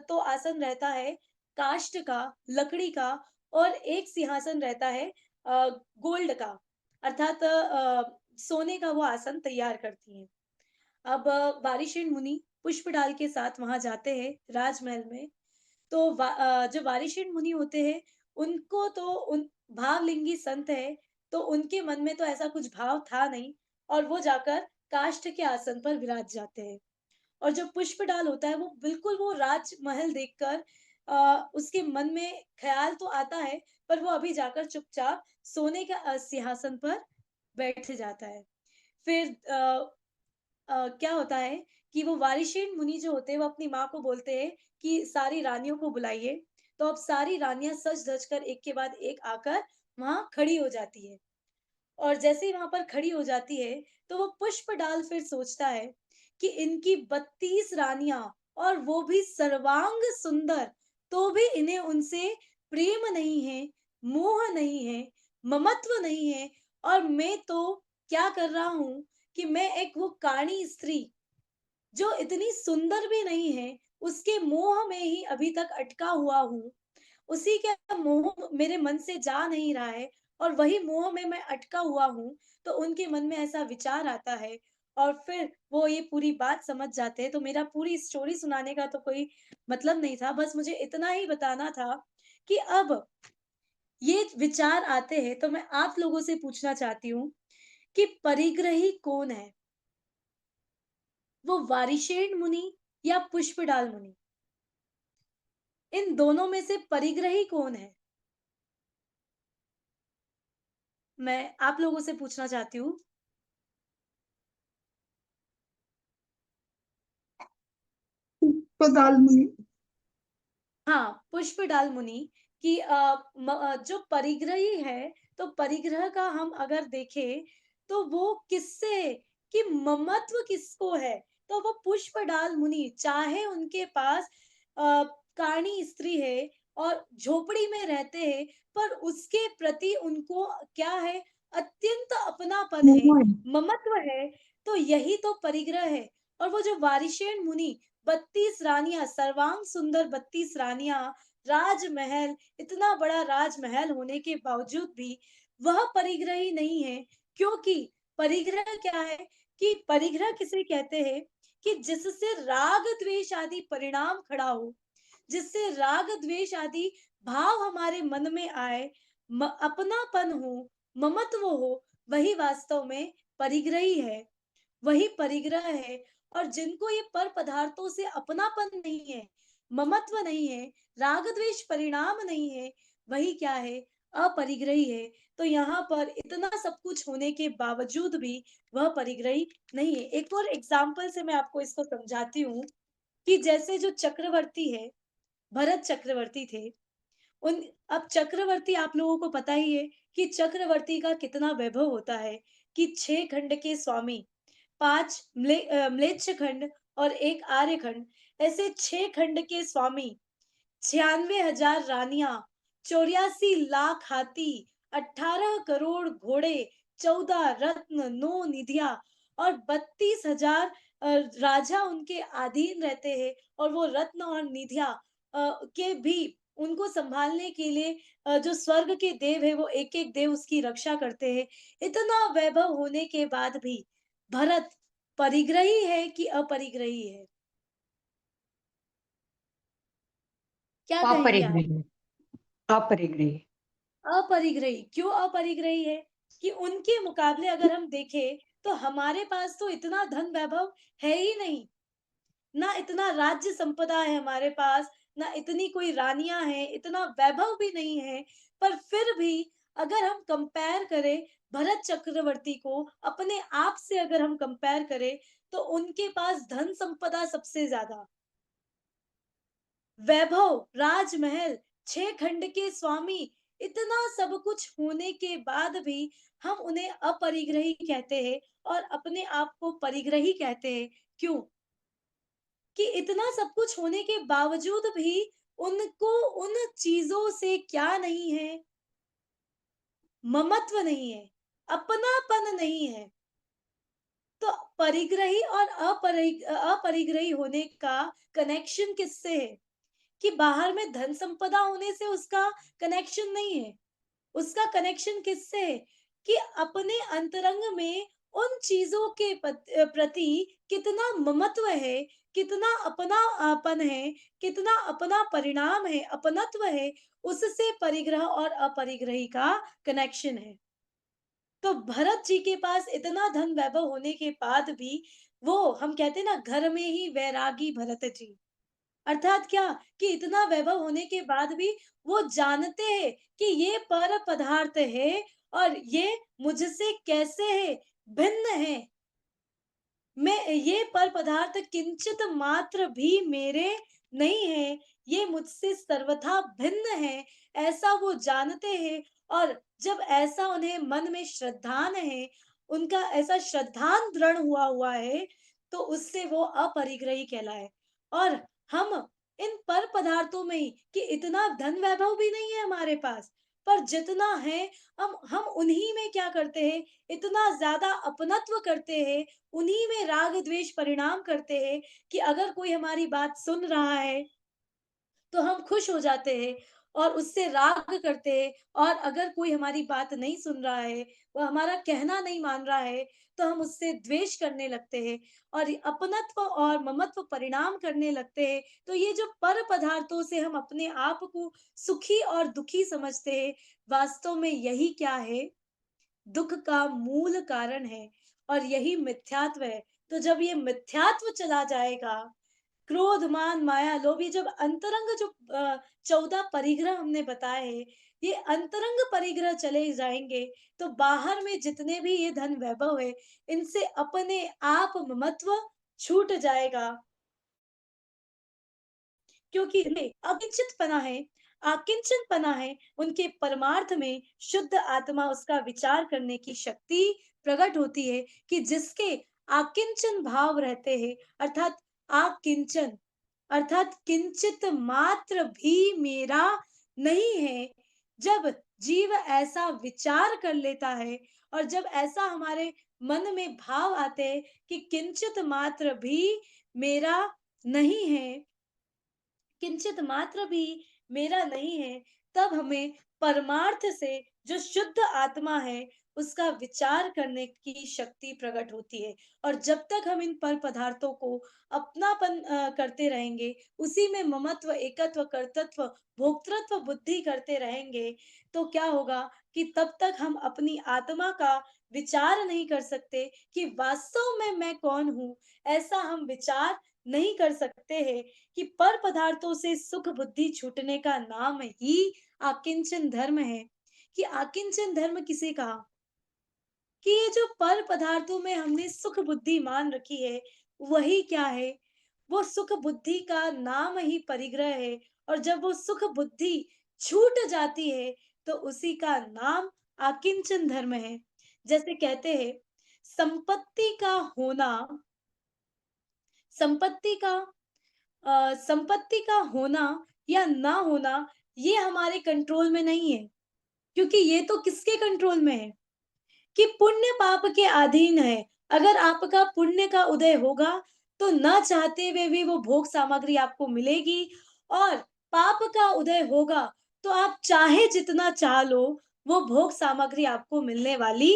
तो आसन रहता है काष्ठ का, लकड़ी का और एक सिंहासन रहता है गोल्ड का। अर्थात सोने का वो आसन तैयार करती हैं। अब वारिशेन मुनि पुष्पडाल के साथ वहाँ जाते हैं राजमहल में, तो जो वारिशेन मुनि होते हैं, उनको तो उन भावलिंगी संत है, तो उनके मन में तो ऐसा कुछ भाव था नहीं और वो जाकर काष्ठ के आसन पर विराज जाते हैं। और जो पुष्पडाल होता है, वो बिल्कुल वो राजमहल देखकर उसके मन में ख़्याल तो आता है, पर वो अभी जाकर चुपचाप सोने के सिंहासन पर बैठ जाता है। फिर क्या होता है कि वो वारिशेन मुनि जो होते हैं, वो अपनी माँ को बोलते हैं कि सारी रानियों को बुलाइए। तो अब सारी रानियाँ सज-धज कर एक के बाद एक आकर वहाँ खड़ी हो जाती है। और जैसे ही वहाँ पर खड़ी हो जाती है, तो वो पुष्पडाल फिर सोचता है कि इनकी 32 रानियाँ और वो भी सर्वांग सुंदर, तो भी इन्हें उनसे प्रेम नहीं है, मोह नहीं है, ममत्व नहीं है और मैं तो क्या कर रहा हूँ कि मैं एक वो काणी स्त्री जो इतनी सुंदर भी नहीं है, उसके मोह में ही अभी तक अटका हुआ हूँ। उसी का मोह मेरे मन से जा नहीं रहा है और वही मोह में मैं अटका हुआ हूँ, तो उनके मन में ऐसा विचार आता है और फिर वो ये पूरी बात समझ जाते हैं। तो मेरा पूरी स्टोरी सुनाने का तो कोई मतलब नहीं था, बस मुझे इतना ही बताना था कि अब ये विचार आते हैं, तो मैं आप लोगों से पूछना चाहती हूँ कि परिग्रही कौन है? वो वारिशेन मुनि या पुष्पडाल मुनि? इन दोनों में से परिग्रही कौन है? मैं आप लोगों से पूछना चाहती हूँ। पदाल मुनि। हाँ, पुष्पडाल मुनि की जो परिग्रही है, तो परिग्रह का हम अगर देखें, तो वो किससे कि ममत्व किसको है? तो वो पुष्पडाल मुनि, चाहे उनके पास काणी स्त्री है और झोपड़ी में रहते हैं, पर उसके प्रति उनको क्या है? अत्यंत अपनापन है, मोहन। ममत्व है, तो यही तो परिग्रह है। और वो जो वारिशेन मुनि 32 रानियाँ, सर्वांग सुंदर 32 रानियाँ, राजमहल, इतना बड़ा राजमहल होने के बावजूद भी वह परिग्रही नहीं है, क्योंकि परिग्रह क्या है कि परिग्रह किसे कहते हैं कि जिससे राग द्वेष आदि परिणाम खड़ा हो, जिससे राग द्वेष आदि भाव हमारे मन में आए, अपनापन हो, ममत्व हो, वही वास्तव में परिग्रही है, वही परिग्रह है। और जिनको ये पर पदार्थों से अपनापन नहीं है, ममत्व नहीं है, राग द्वेष परिणाम नहीं है, वही क्या है? अपरिग्रही है। तो यहाँ पर इतना सब कुछ होने के बावजूद भी वह परिग्रही नहीं है। एक और एग्जाम्पल से मैं आपको इसको समझाती हूँ कि जैसे जो चक्रवर्ती है, भरत चक्रवर्ती थे, उन अब चक्रवर्ती आप लोगों को पता ही है कि चक्रवर्ती का कितना वैभव होता है कि 6 खंड के स्वामी, 5 म्लेच्छ खंड और 1 आर्य खंड, ऐसे 6 खंड के स्वामी, 96,000 रानियां, 84 लाख हाथी, 18 करोड़ घोड़े, 14 रत्न, 9 निधियां और 32,000 राजा उनके अधीन रहते हैं और वो रत्न और निधियां के भी उनको संभालने के लिए जो स्वर्ग के देव है वो एक-एक देव उसकी रक्षा करते हैं। इतना वैभव होने के बाद भी भरत परिग्रही है कि अपरिग्रही है? क्या कहेंगे आप? अपरिग्रही। अपरिग्रही। अपरिग्रही, क्यों अपरिग्रही है? कि उनके मुकाबले अगर हम देखें, तो हमारे पास तो इतना धन वैभव है ही नहीं। ना इतना राज्य संपदा है हमारे पास, ना इतनी कोई रानियाँ हैं, इतना वैभव भी नहीं है। पर फिर भी अगर हम कंपेयर करें भरत चक्रवर्ती को अपने आप से अगर हम कंपेयर करें, तो उनके पास धन संपदा सबसे ज़्यादा। वैभव, राजमहल, 6 खंड के स्वामी, इतना सब कुछ होने के बाद भी हम उन्हें अपरिग्रही कहते हैं और अपने आप को परिग्रही कहते हैं। क्यों? कि इतना सब कुछ होने के बावजूद भी उनको उन चीज़ों से क्या नहीं है? ममत्व नहीं है, अपनापन नहीं है। तो परिग्रही और अपरिग्रही होने का कनेक्शन किससे है? कि बाहर में धन संपदा होने से उसका कनेक्शन नहीं है। उसका कनेक्शन किससे है? कि अपने अंतरंग में उन चीजों के प्रति कितना ममत्व है, कितना अपनापन है, कितना अपना परिणाम है, अपनत्व है, उससे परिग्रह और अपरिग्रही का कनेक्शन है। तो भरत जी के पास इतना धन वैभव होने के बाद भी वो, हम कहते हैं ना, घर में ही वैरागी भरत जी। अर्थात क्या, कि इतना वैभव होने के बाद भी वो जानते हैं कि ये पर पदार्थ है और ये मुझसे कैसे है, भिन्न है। मैं ये पर पदार्थ किंचित मात्र भी मेरे नहीं है, ये मुझसे सर्वथा भिन्न है, ऐसा वो जानते हैं। और जब ऐसा उन्हें मन में श्रद्धान है, उनका ऐसा श्रद्धान दृढ़ हुआ है, तो उससे वो अपरिग्रही कहलाए। और हम इन पर पदार्थों में ही, कि इतना धन वैभव भी नहीं है हमारे पास, पर जितना है हम उन्हीं में क्या करते हैं, इतना ज्यादा अपनत्व करते हैं, उन्हीं में राग द्वेष परिणाम करते हैं, कि अगर कोई हमारी बात सुन रहा है तो हम खुश हो जाते हैं और उससे राग करते हैं, और अगर कोई हमारी बात नहीं सुन रहा है, वो हमारा कहना नहीं मान रहा है, तो हम उससे द्वेष करने लगते हैं और ये अपनत्व और ममत्व परिणाम करने लगते हैं। तो ये जो पर पदार्थों से हम अपने आप को सुखी और दुखी समझते हैं, वास्तव में यही क्या है, दुख का मूल कारण है और यही मिथ्यात्व है। तो जब ये मिथ्यात्व चला जाएगा, क्रोध, मान, माया, लोभ, ये जब अंतरंग जो 14 परिग्रह हमने बताए हैं, ये अंतरंग परिग्रह चले जाएंगे, तो बाहर में जितने भी ये धन वैभव है, इनसे अपने आप ममत्व छूट जाएगा। क्योंकि इनमें अकिंचितपना है, आकिंचनपना है, उनके परमार्थ में शुद्ध आत्मा उसका विचार करने की शक्ति प्रकट होती है, कि जिसके आकिंचन भाव रहते हैं, अर्थात आकिंचन, अर्थात किंचित मात्र भी मेरा नहीं है। जब जीव ऐसा विचार कर लेता है और जब ऐसा हमारे मन में भाव आते हैं कि किंचित मात्र भी मेरा नहीं है, किंचित मात्र भी मेरा नहीं है, तब हमें परमार्थ से जो शुद्ध आत्मा है उसका विचार करने की शक्ति प्रकट होती है। और जब तक हम इन पर पदार्थों को अपनापन करते रहेंगे, उसी में ममत्व, एकत्व, कर्तृत्व, भोक्तृत्व बुद्धि करते रहेंगे, तो क्या होगा, कि तब तक हम अपनी आत्मा का विचार नहीं कर सकते कि वास्तव में मैं कौन हूँ। ऐसा हम विचार नहीं कर सकते हैं, कि पर पदार्थों से सुख बुद्धि छूटने का नाम ही आकिंचन धर्म है। कि आकिंचन धर्म किसे कहा, कि ये जो पर पदार्थों में हमने सुख बुद्धि मान रखी है, वही क्या है, वो सुख बुद्धि का नाम ही परिग्रह है। और जब वो सुख बुद्धि छूट जाती है, तो उसी का नाम आकिंचन धर्म है। जैसे कहते हैं, संपत्ति का होना, संपत्ति का संपत्ति का होना या ना होना, ये हमारे कंट्रोल में नहीं है। क्योंकि ये तो किसके कंट्रोल में है, कि पुण्य पाप के अधीन है। अगर आपका पुण्य का उदय होगा, तो ना चाहते हुए भी वो भोग सामग्री आपको मिलेगी, और पाप का उदय होगा, तो आप चाहे जितना चाह लो, वो भोग सामग्री आपको मिलने वाली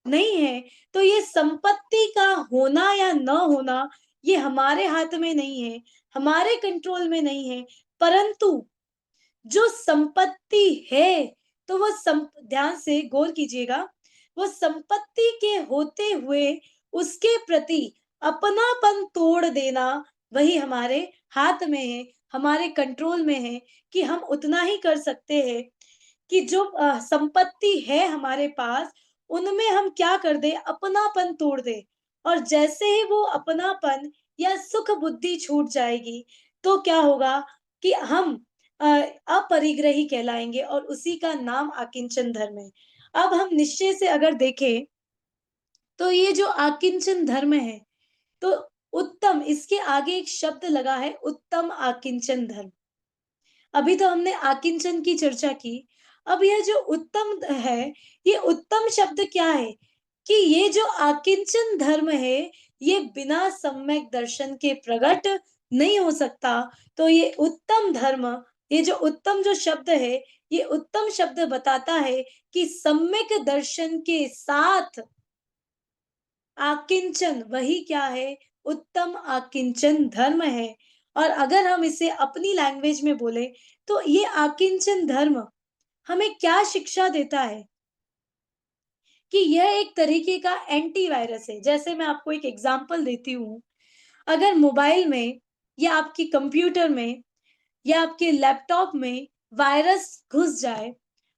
नहीं है। तो ये संपत्ति का होना या न होना, ये हमारे हाथ में नहीं है, हमारे कंट्रोल में नहीं है। परंतु जो संपत्ति है, तो वो ध्यान से गौर कीजिएगा, वो संपत्ति के होते हुए उसके प्रति अपनापन तोड़ देना, वही हमारे हाथ में है, हमारे कंट्रोल में है। कि हम उतना ही कर सकते हैं, कि जो संपत्ति है हमारे पास, उनमें हम क्या कर दे, अपनापन तोड़ दे। और जैसे ही वो अपनापन या सुख बुद्धि छूट जाएगी, तो क्या होगा, कि हम अ, अपरिग्रही कहलाएंगे, और उसी का नाम आकिंचन धर्म है। अब हम निश्चय से अगर देखें, तो ये जो आकिंचन धर्म है, तो उत्तम, इसके आगे एक शब्द लगा है, उत्तम आकिंचन धर्म। अभी तो हमने आकिंचन की चर्चा की। अब यह जो उत्तम है, ये उत्तम शब्द क्या है, कि ये जो आकिंचन धर्म है, ये बिना सम्यक दर्शन के प्रकट नहीं हो सकता। तो ये उत्तम धर्म, ये जो उत्तम जो शब्द है, ये उत्तम शब्द बताता है कि सम्यक दर्शन के साथ आकिंचन वही क्या है? उत्तम आकिंचन धर्म है। और अगर हम इसे अपनी लैंग्वेज में बोले तो ये आकिंचन धर्म हमें क्या शिक्षा देता है कि यह एक तरीके का एंटीवायरस है। जैसे मैं आपको एक एग्जांपल देती हूँ, अगर मोबाइल में या आपकी कंप्यूटर में या आपके लैपटॉप में वायरस घुस जाए,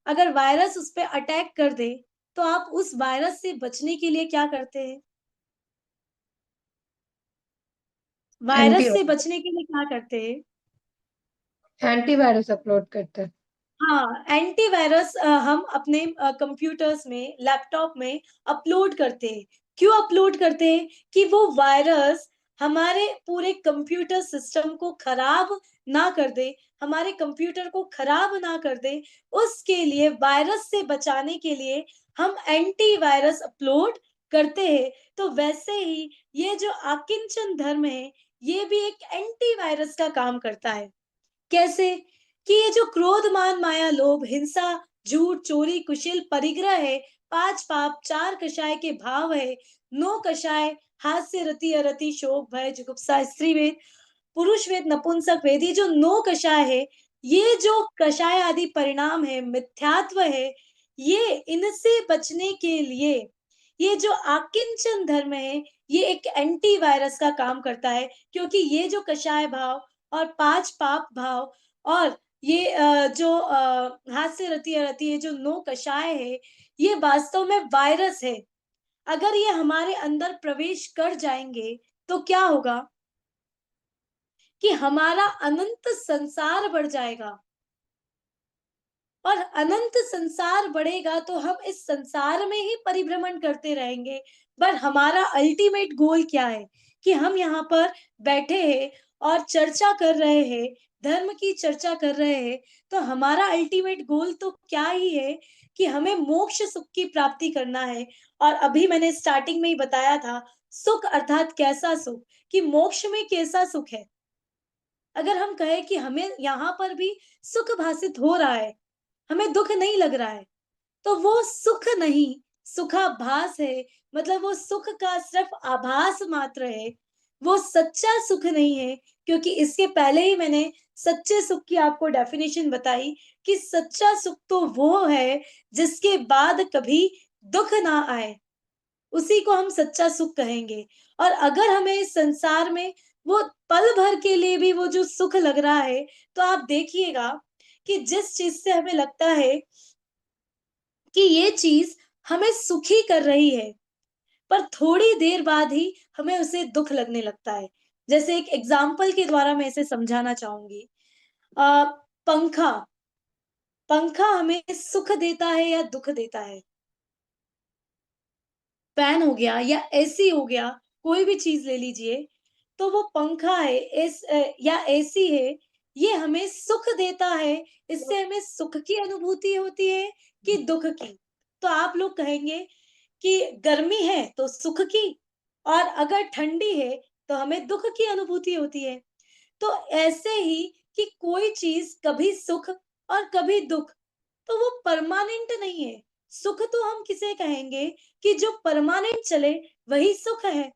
अगर वायरस उस पे अटैक कर दे, तो आप उस वायरस से बचने के लिए क्या करते हैं? वायरस से एंटीवायरस बचने के लिए क्या करते हैं? एंटीवायरस अपलोड करता है। हाँ, एंटीवायरस हम अपने कंप्यूटर्स में, लैपटॉप में अपलोड करते हैं। क्यों अपलोड करते हैं? कि वो वायरस हमारे पूरे कंप्यूटर सिस्टम को खराब ना कर दे, हमारे कंप्यूटर को खराब ना कर दे, उसके लिए वायरस से बचाने के लिए हम एंटीवायरस अपलोड करते हैं। तो वैसे ही ये जो आकिंचन धर्म है, ये भी एक एंटीवायरस का काम करता है। कैसे? कि ये जो क्रोध, मान, माया, लोभ, हिंसा, झूठ, चोरी, कुशिल, परिग्रह है, 5 पाप, 4 कषाय के भाव है, 9 कषाय, हास्य, रति, अरति, शोक, भय, जुगुप्सा, स्त्रीवेद, पुरुष वेद, नपुंसक वेद, ये जो 9 कषाय है, ये जो कषाय आदि परिणाम है, मिथ्यात्व है, ये इनसे बचने के लिए ये जो आकिंचन धर्म है, ये एक एंटी वायरस का काम करता है। क्योंकि ये जो कषाय भाव और 5 पाप भाव और ये जो हास्य रति अरति, ये जो 9 कषाय है, ये वास्तव में वायरस है। अगर ये हमारे अंदर प्रवेश कर जाएँगे, तो क्या होगा? कि हमारा अनंत संसार बढ़ जाएगा। और अनंत संसार बढ़ेगा तो हम इस संसार में ही परिभ्रमण करते रहेंगे। पर हमारा अल्टीमेट गोल क्या है? कि हम यहाँ पर बैठे हैं और चर्चा कर रहे हैं, धर्म की चर्चा कर रहे हैं, तो हमारा अल्टीमेट गोल तो क्या ही है कि हमें मोक्ष सुख की प्राप्ति करना है। और अभी मैंने स्टार्टिंग में ही बताया था, सुख अर्थात कैसा सुख, कि मोक्ष में कैसा सुख है। अगर हम कहें कि हमें यहाँ पर भी सुख भासित हो रहा है, हमें दुःख नहीं लग रहा है, तो वो सुख नहीं, सुखाभास है। मतलब वो सुख का सिर्फ आभास मात्र है, वो सच्चा सुख नहीं है। क्योंकि इसके पहले ही मैंने सच्चे सुख की आपको डेफिनेशन बताई कि सच्चा सुख तो वो है जिसके बाद कभी दुःख ना आए, उसी को हम सच्चा सुख कहेंगे। और अगर हमें इस संसार में वो पल भर के लिए भी वो जो सुख लग रहा है, तो आप देखिएगा कि जिस चीज़ से हमें लगता है कि ये चीज़ हमें सुखी कर रही है, पर थोड़ी देर बाद ही हमें उसे दुःख लगने लगता है। जैसे एक एग्ज़ाम्पल के द्वारा मैं इसे समझाना चाहूँगी। अ, पंखा, पंखा हमें सुख देता है या दुःख देता है? फैन हो गया या एसी हो गया, कोई भी चीज़ ले लीजिए, तो वो पंखा है या एसी है, ये हमें सुख देता है, इससे हमें सुख की अनुभूति होती है कि दुःख की? तो आप लोग कहेंगे कि गर्मी है तो सुख की, और अगर ठंडी है तो हमें दुःख की अनुभूति होती है। तो ऐसे ही कि कोई चीज़ कभी सुख और कभी दुःख, तो वो परमानेंट नहीं है। सुख तो हम किसे कहेंगे कि जो परमानेंट चले वही सुख है।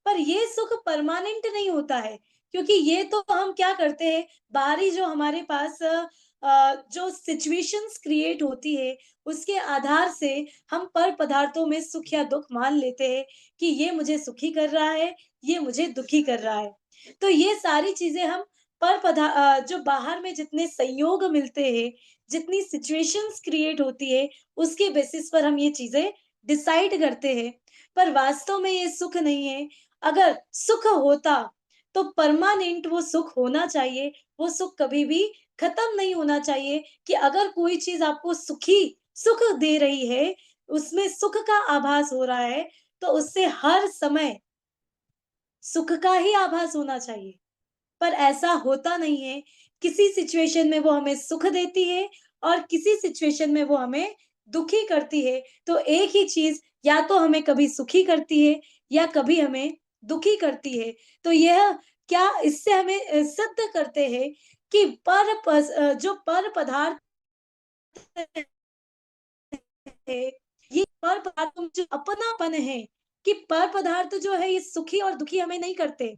पर ये सुख परमानेंट नहीं होता है, क्योंकि ये तो हम क्या करते हैं, बाहरी जो हमारे पास जो सिचुएशंस क्रिएट होती है, उसके आधार से हम पर पदार्थों में सुख या दुःख मान लेते हैं कि ये मुझे सुखी कर रहा है, ये मुझे दुखी कर रहा है। तो ये सारी चीज़ें हम जो बाहर में जितने संयोग मिलते हैं, जितनी सिचुएशंस क्रिएट होती है, उसके बेसिस पर हम ये चीज़ें डिसाइड करते हैं। पर वास्तव में ये सुख नहीं है। अगर सुख होता तो परमानेंट वो सुख होना चाहिए, वो सुख कभी भी खत्म नहीं होना चाहिए। कि अगर कोई चीज़ आपको सुख दे रही है, उसमें सुख का आभास हो रहा है, तो उससे हर समय सुख का ही आभास होना चाहिए। पर ऐसा होता नहीं है। किसी सिचुएशन में वो हमें सुख देती है और किसी सिचुएशन में वो हमें दुखी करती है। तो एक ही चीज़ या तो हमें कभी सुखी करती है या कभी हमें दुखी करती है। तो यह क्या इससे हमें सिद्ध करते हैं कि जो पर पदार्थ है, ये पर पदार्थ में जो अपनापन है, कि पर पदार्थ जो है ये सुखी और दुखी हमें नहीं करते।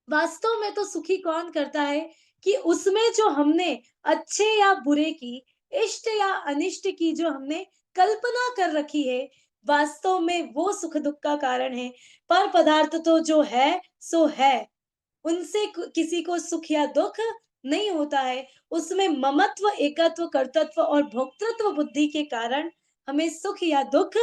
वास्तव में तो सुखी कौन करता है कि उसमें जो हमने अच्छे या बुरे की, इष्ट या अनिष्ट की जो हमने कल्पना कर रखी है, वास्तव में वो सुख दुख का कारण है। पर पदार्थ तो जो है सो है, उनसे किसी को सुख या दुख नहीं होता है। उसमें ममत्व, एकत्व, कर्तृत्व और भोक्तृत्व बुद्धि के कारण हमें सुख या दुख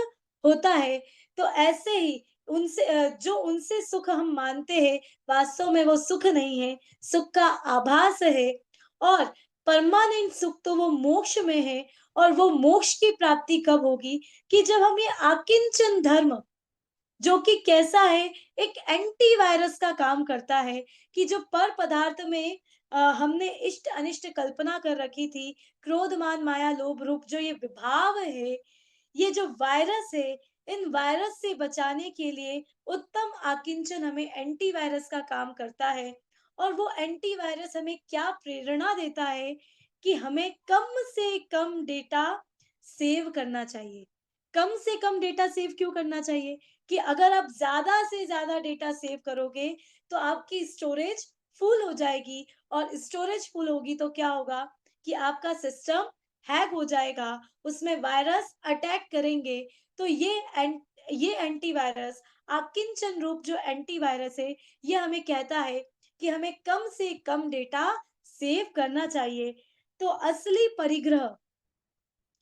होता है। तो ऐसे ही जो उनसे सुख हम मानते हैं, वास्तव में वो सुख नहीं है, सुख का आभास है। और परमानेंट सुख तो वो मोक्ष में है। और वो मोक्ष की प्राप्ति कब होगी? कि जब हम ये आकिंचन धर्म, जो कि कैसा है, एक एंटी वायरस का काम करता है, कि जो पर पदार्थ में हमने इष्ट अनिष्ट कल्पना कर रखी थी, क्रोध मान माया लोभ रूप जो ये विभाव है, ये जो वायरस है, इन वायरस से बचाने के लिए उत्तम आकिंचन हमें एंटी वायरस का काम करता है। और वो एंटी वायरस हमें क्या प्रेरणा देता है कि हमें कम से कम डेटा सेव करना चाहिए। कम से कम डेटा सेव क्यों करना चाहिए? कि अगर आप ज़्यादा से ज़्यादा डेटा सेव करोगे, तो आपकी स्टोरेज फुल हो जाएगी। और स्टोरेज फुल होगी तो क्या होगा कि आपका सिस्टम हैक हो जाएगा, उसमें वायरस अटैक करेंगे। तो ये एंटीवायरस, आकिंचन रूप जो एंटीवायरस है, ये हमें कहता है कि हमें कम से कम डेटा सेव करना चाहिए। तो असली परिग्रह,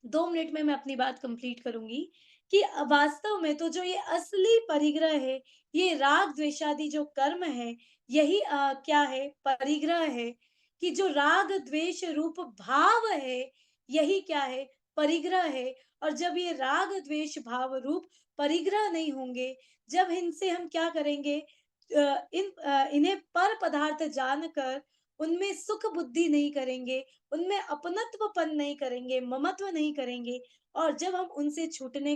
2 मिनट में मैं अपनी बात कंप्लीट करूँगी, कि वास्तव में तो जो ये असली परिग्रह है, ये राग द्वेषादि जो कर्म है, यही क्या है? परिग्रह है। कि जो राग द्वेष रूप भाव है, यही क्या है? परिग्रह है। और जब ये राग द्वेष भाव रूप परिग्रह नहीं होंगे, जब इनसे हम क्या करेंगे? इन्हें पर पदार्थ जानकर उनमें सुख बुद्धि नहीं करेंगे, उनमें अपनत्वपन नहीं करेंगे, ममत्व नहीं करेंगे। और जब हम उनसे छूटने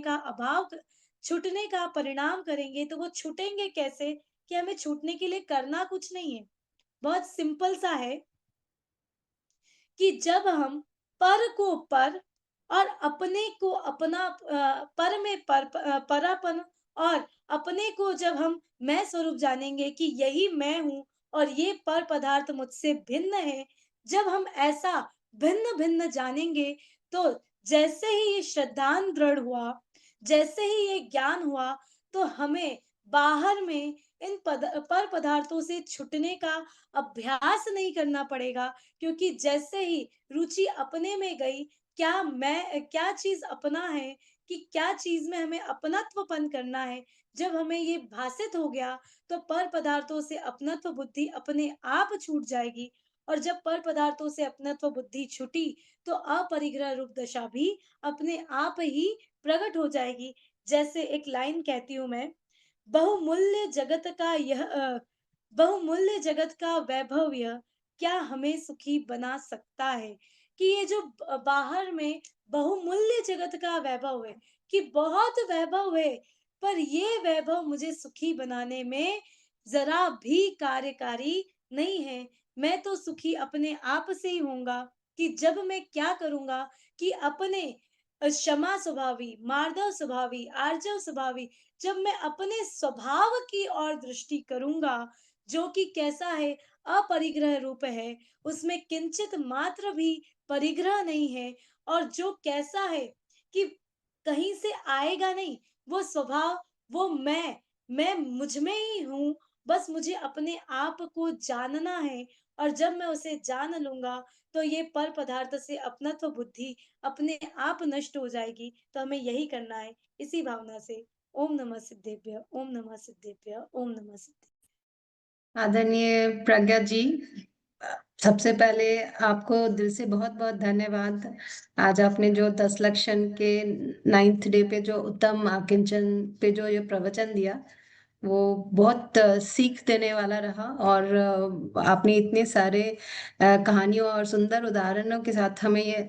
का परिणाम करेंगे, तो वो छूटेंगे कैसे? कि हमें छूटने के लिए करना कुछ नहीं है। बहुत सिंपल सा है कि जब हम पर को पर और अपने को अपना, पर में परापन, और अपने को जब हम मैं स्वरूप जानेंगे कि यही मैं हूँ और ये पर पदार्थ मुझसे भिन्न है, जब हम ऐसा भिन्न भिन्न जानेंगे, तो जैसे ही ये श्रद्धान दृढ़ हुआ, जैसे ही ये ज्ञान हुआ, तो हमें बाहर में इन पर पदार्थों से छुटने का अभ्यास नहीं करना पड़ेगा। क्योंकि जैसे ही रुचि अपने में गई, क्या चीज़ अपना है, कि क्या चीज़ में हमें अपनत्वपन करना है, जब हमें ये भासित हो गया, तो पर पदार्थों से अपनत्व बुद्धि अपने आप छूट जाएगी। और जब पर पदार्थों से अपनत्व बुद्धि छूटी, तो अपरिग्रह रूप दशा भी अपने आप ही प्रकट हो जाएगी। जैसे एक लाइन कहती हूँ मैं, बहुमूल्य जगत का बहुमूल्य जगत का वैभव यह, क्या हमें सुखी बना सकता है? कि ये जो बाहर में बहुमूल्य जगत का वैभव है, कि बहुत वैभव है, पर ये वैभव मुझे सुखी बनाने में जरा भी कार्यकारी नहीं है। मैं तो सुखी अपने आप से ही होऊंगा, कि जब मैं क्या करूंगा, कि अपने क्षमा स्वभावी, मार्दव स्वभावी, आर्जव स्वभावी, जब मैं अपने स्वभाव की ओर दृष्टि करूंगा, जो कि कैसा है? अपरिग्रह रूप है, उसमें किंचित मात्र भी परिग्रह नहीं है। और जो कैसा है कि कहीं से आएगा नहीं, वो स्वभाव, वो मैं मुझ में ही हूँ, बस मुझे अपने आप को जानना है। और जब मैं उसे जान लूंगा, तो ये पर पदार्थ से अपनत्व बुद्धि अपने आप नष्ट हो जाएगी। तो हमें यही करना है, इसी भावना से। ओम नमः सिद्धेभ्य, ओम नमः सिद्धेभ्य, ओम नमः सिद्धेभ्य। आदरणीय प्रज्ञा जी, सबसे पहले आपको दिल से बहुत बहुत धन्यवाद। आज आपने जो 10 लक्षण के 9th डे पे जो उत्तम आकिंचन पे जो ये प्रवचन दिया, वो बहुत सीख देने वाला रहा। और आपने इतने सारे कहानियों और सुंदर उदाहरणों के साथ हमें ये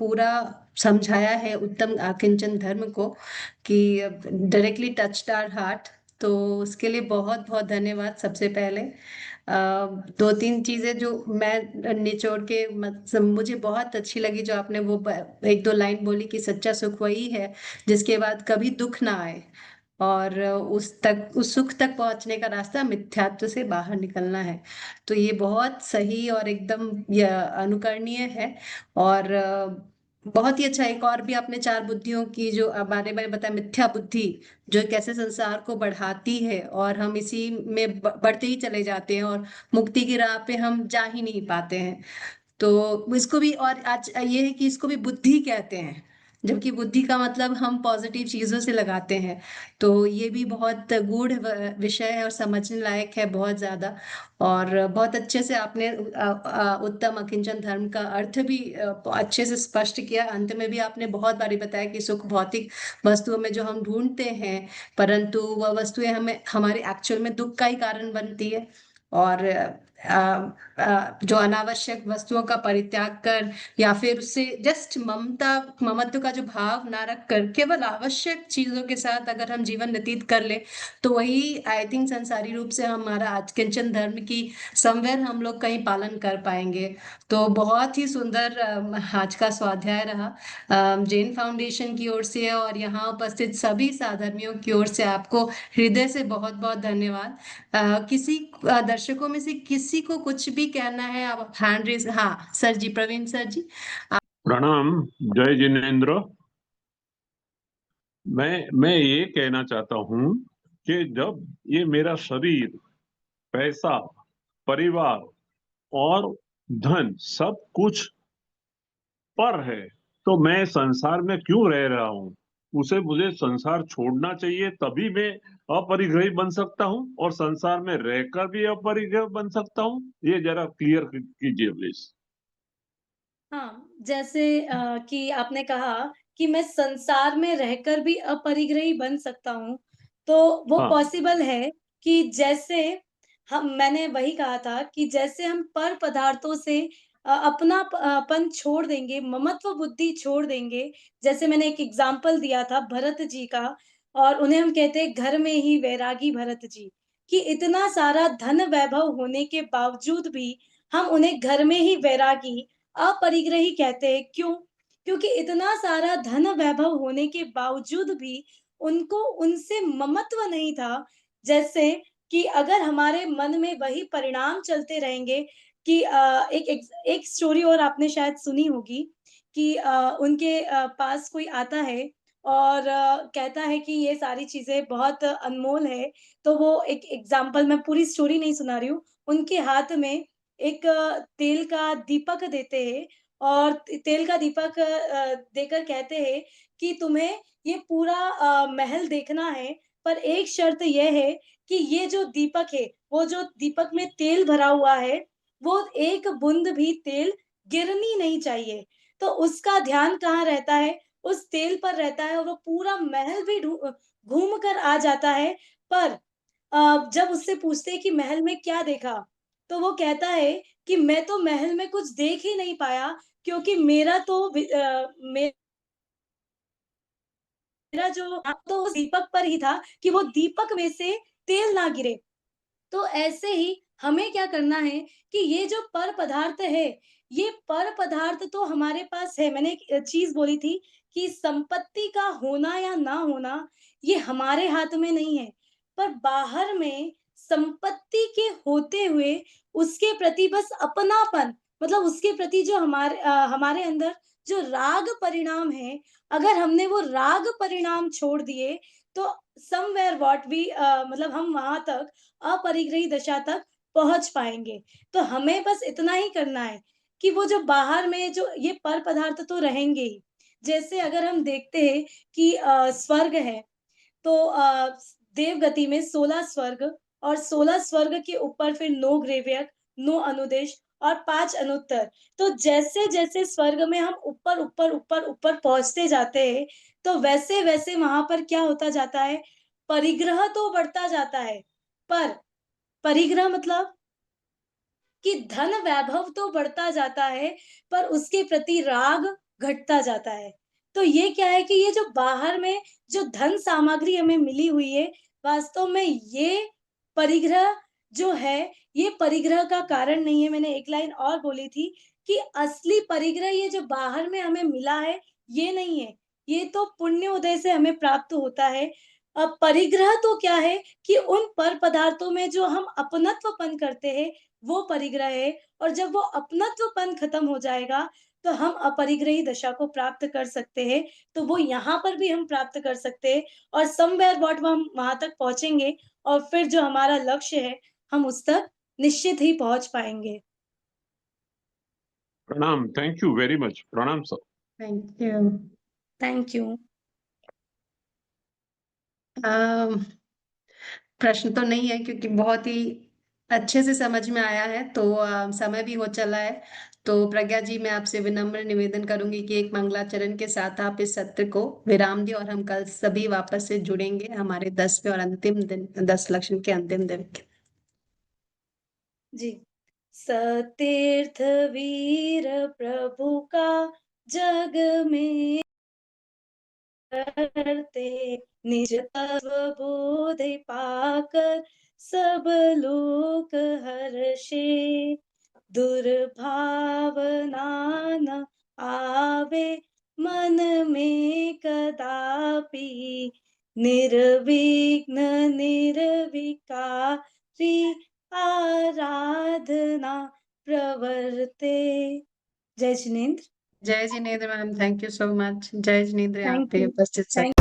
पूरा समझाया है उत्तम आकिंचन धर्म को, कि डायरेक्टली टच्ड आवर हार्ट। तो उसके लिए बहुत बहुत धन्यवाद। सबसे पहले दो तीन चीजें जो मैं निचोड़ के मुझे बहुत अच्छी लगी, जो आपने वो एक दो लाइन बोली कि सच्चा सुख वही है जिसके बाद कभी दुख ना आए, और उस सुख तक पहुंचने का रास्ता मिथ्यात्व से बाहर निकलना है। तो ये बहुत सही और एकदम अनुकरणीय है। और बहुत ही अच्छा। एक और भी आपने चार बुद्धियों की जो बारे में बताया, मिथ्या बुद्धि जो कैसे संसार को बढ़ाती है और हम इसी में बढ़ते ही चले जाते हैं और मुक्ति की राह पे हम जा ही नहीं पाते हैं। तो इसको भी, और आज ये है कि इसको भी बुद्धि कहते हैं, जबकि बुद्धि का मतलब हम पॉजिटिव चीजों से लगाते हैं। तो ये भी बहुत गूढ़ विषय है और समझने लायक है बहुत ज्यादा। और बहुत अच्छे से आपने उत्तम अकिंचन धर्म का अर्थ भी अच्छे से स्पष्ट किया। अंत में भी आपने बहुत बारी बताया कि सुख भौतिक वस्तुओं में जो हम ढूंढते हैं, परंतु वह वस्तुएं हमें हमारे एक्चुअल में दुख का ही कारण बनती है। और जो अनावश्यक वस्तुओं का परित्याग कर, या फिर उससे जस्ट ममत्व का जो भाव ना रख कर केवल आवश्यक चीजों के साथ अगर हम जीवन व्यतीत कर ले, तो वही आई थिंक संसारी रूप से हमारा आज किंचन धर्म की समवेर हम लोग कहीं पालन कर पाएंगे। तो बहुत ही सुंदर आज का स्वाध्याय रहा। जैन फाउंडेशन की ओर से और यहाँ उपस्थित सभी साधर्मियों की ओर से आपको हृदय से बहुत बहुत धन्यवाद। किसी दर्शकों में से किसी को कुछ भी कहना है, आप हैंड रेज। हाँ सर जी, प्रवीण सर जी। प्रणाम। जय जिनेन्द्र। मैं ये कहना चाहता हूँ कि जब ये मेरा शरीर, पैसा, परिवार और धन सब कुछ पर है, तो मैं संसार में क्यों रह रहा हूँ? उसे मुझे संसार छोड़ना चाहिए, तभी मैं अपरिग्रही बन सकता हूँ और संसार में रहकर भी अपरिग्रही बन सकता हूँ। ये जरा क्लियर कीजिए प्लीज। हाँ, जैसे कि आपने कहा कि मैं संसार में रहकर भी अपरिग्रही बन सकता हूँ, तो वो हाँ, पॉसिबल है कि जैसे मैंने वही कहा था कि जैसे हम पर पदार्थों से अपन छोड़ देंगे, ममत्व बुद्धि छोड़ देंगे। जैसे मैंने एक एग्ज़ाम्पल दिया था भरत जी का, और उन्हें हम कहते हैं घर में ही वैरागी भरत जी, कि इतना सारा धन वैभव होने के बावजूद भी हम उन्हें घर में ही वैरागी, अपरिग्रही कहते हैं। क्यों? क्योंकि इतना सारा धन वैभव होने के बावजूद भी उनको उनसे ममत्व नहीं था। जैसे कि अगर हमारे मन में वही परिणाम चलते रहेंगे कि एक स्टोरी और आपने शायद सुनी होगी कि उनके पास कोई आता है और कहता है कि ये सारी चीज़ें बहुत अनमोल है। तो वो एक एग्ज़ाम्पल, मैं पूरी स्टोरी नहीं सुना रही हूँ। उनके हाथ में एक तेल का दीपक देते हैं और तेल का दीपक देकर कहते हैं कि तुम्हें ये पूरा महल देखना है, पर एक शर्त ये है कि ये जो दीपक है, वो जो दीपक में तेल भरा हुआ है, वो एक बूंद भी तेल गिरनी नहीं चाहिए। तो उसका ध्यान कहाँ रहता है? उस तेल पर रहता है और वो पूरा महल भी घूम कर आ जाता है। पर जब उससे पूछते हैं कि महल में क्या देखा? तो वो कहता है कि मैं तो महल में कुछ देख ही नहीं पाया, क्योंकि मेरा जो ध्यान तो उस दीपक पर ही था कि वो दीपक में से तेल ना गिरे। तो ऐसे ही हमें क्या करना है कि ये जो पर पदार्थ है, ये पर पदार्थ तो हमारे पास है। मैंने एक चीज़ बोली थी कि संपत्ति का होना या ना होना, ये हमारे हाथ में नहीं है। पर बाहर में संपत्ति के होते हुए उसके प्रति बस अपनापन, मतलब उसके प्रति जो हमारे अंदर जो राग परिणाम है, अगर हमने वो राग परिणाम छोड़ दिए, तो समव्हेयर व्हाट वी मतलब हम वहाँ तक अपरिग्रही दशा तक पहुँच पाएँगे। तो हमें बस इतना ही करना है कि वो जो बाहर में जो ये पर पदार्थ तो रहेंगे ही। जैसे अगर हम देखते हैं कि स्वर्ग है, तो देवगति में 16 स्वर्ग और 16 स्वर्ग के ऊपर फिर 9 ग्रेवयज्ञ, 9 अनुदेश और 5 अनुत्तर। तो जैसे-जैसे स्वर्ग में हम ऊपर, ऊपर, ऊपर, ऊपर पहुँचते जाते हैं, तो वैसे-वैसे वहाँ पर क्या होता जाता है, परिग्रह तो बढ़ता जाता है, पर परिग्रह मतलब कि धन वैभव तो बढ़ता जाता है, पर उसके प्रति राग घटता जाता है। तो ये क्या है कि ये जो बाहर में जो धन सामग्री हमें मिली हुई है, वास्तव में ये परिग्रह जो है, ये परिग्रह का कारण नहीं है। मैंने एक लाइन और बोली थी कि असली परिग्रह ये जो बाहर में हमें मिला है, ये नहीं है। ये तो पुण्य उदय से हमें प्राप्त होता है। परिग्रह तो क्या है कि उन पर पदार्थों में जो हम अपनत्वपन करते हैं, वो परिग्रह है, और जब वो अपनत्वपन खत्म हो जाएगा, तो हम अपरिग्रही दशा को प्राप्त कर सकते हैं। तो वो यहाँ पर भी हम प्राप्त कर सकते हैं, और समवेयर व्हाट हम वहाँ तक पहुँचेंगे, और फिर जो हमारा लक्ष्य है, हम उस तक निश्चित ही पहुँच पाएँगे। प्रणाम, थैंक यू वेरी मच। प्रणाम sir. Thank you. Thank you. प्रश्न तो नहीं है क्योंकि बहुत ही अच्छे से समझ में आया है, तो समय भी हो चला है। तो प्रज्ञा जी, मैं आपसे विनम्र निवेदन करूंगी कि एक मंगलाचरण के साथ आप इस सत्र को विराम दें, और हम कल सभी वापस से जुड़ेंगे हमारे 10वें और अंतिम दिन, 10 लक्षण के अंतिम दिन। जी। सतीर्थ वीर प्रभु का जग में करते, निज तत्व बोध पाकर सब लोक हर्षे। दुर्भावना न आवे मन में कदापि, निर्विघ्न निर्विकारी आराधना प्रवर्ते। जय जिनेन्द्र। जय Jinendra ma'am, thank you so much. जय जिनेन्द्र, यहाँ थैंक पे यू। उपस्थित सब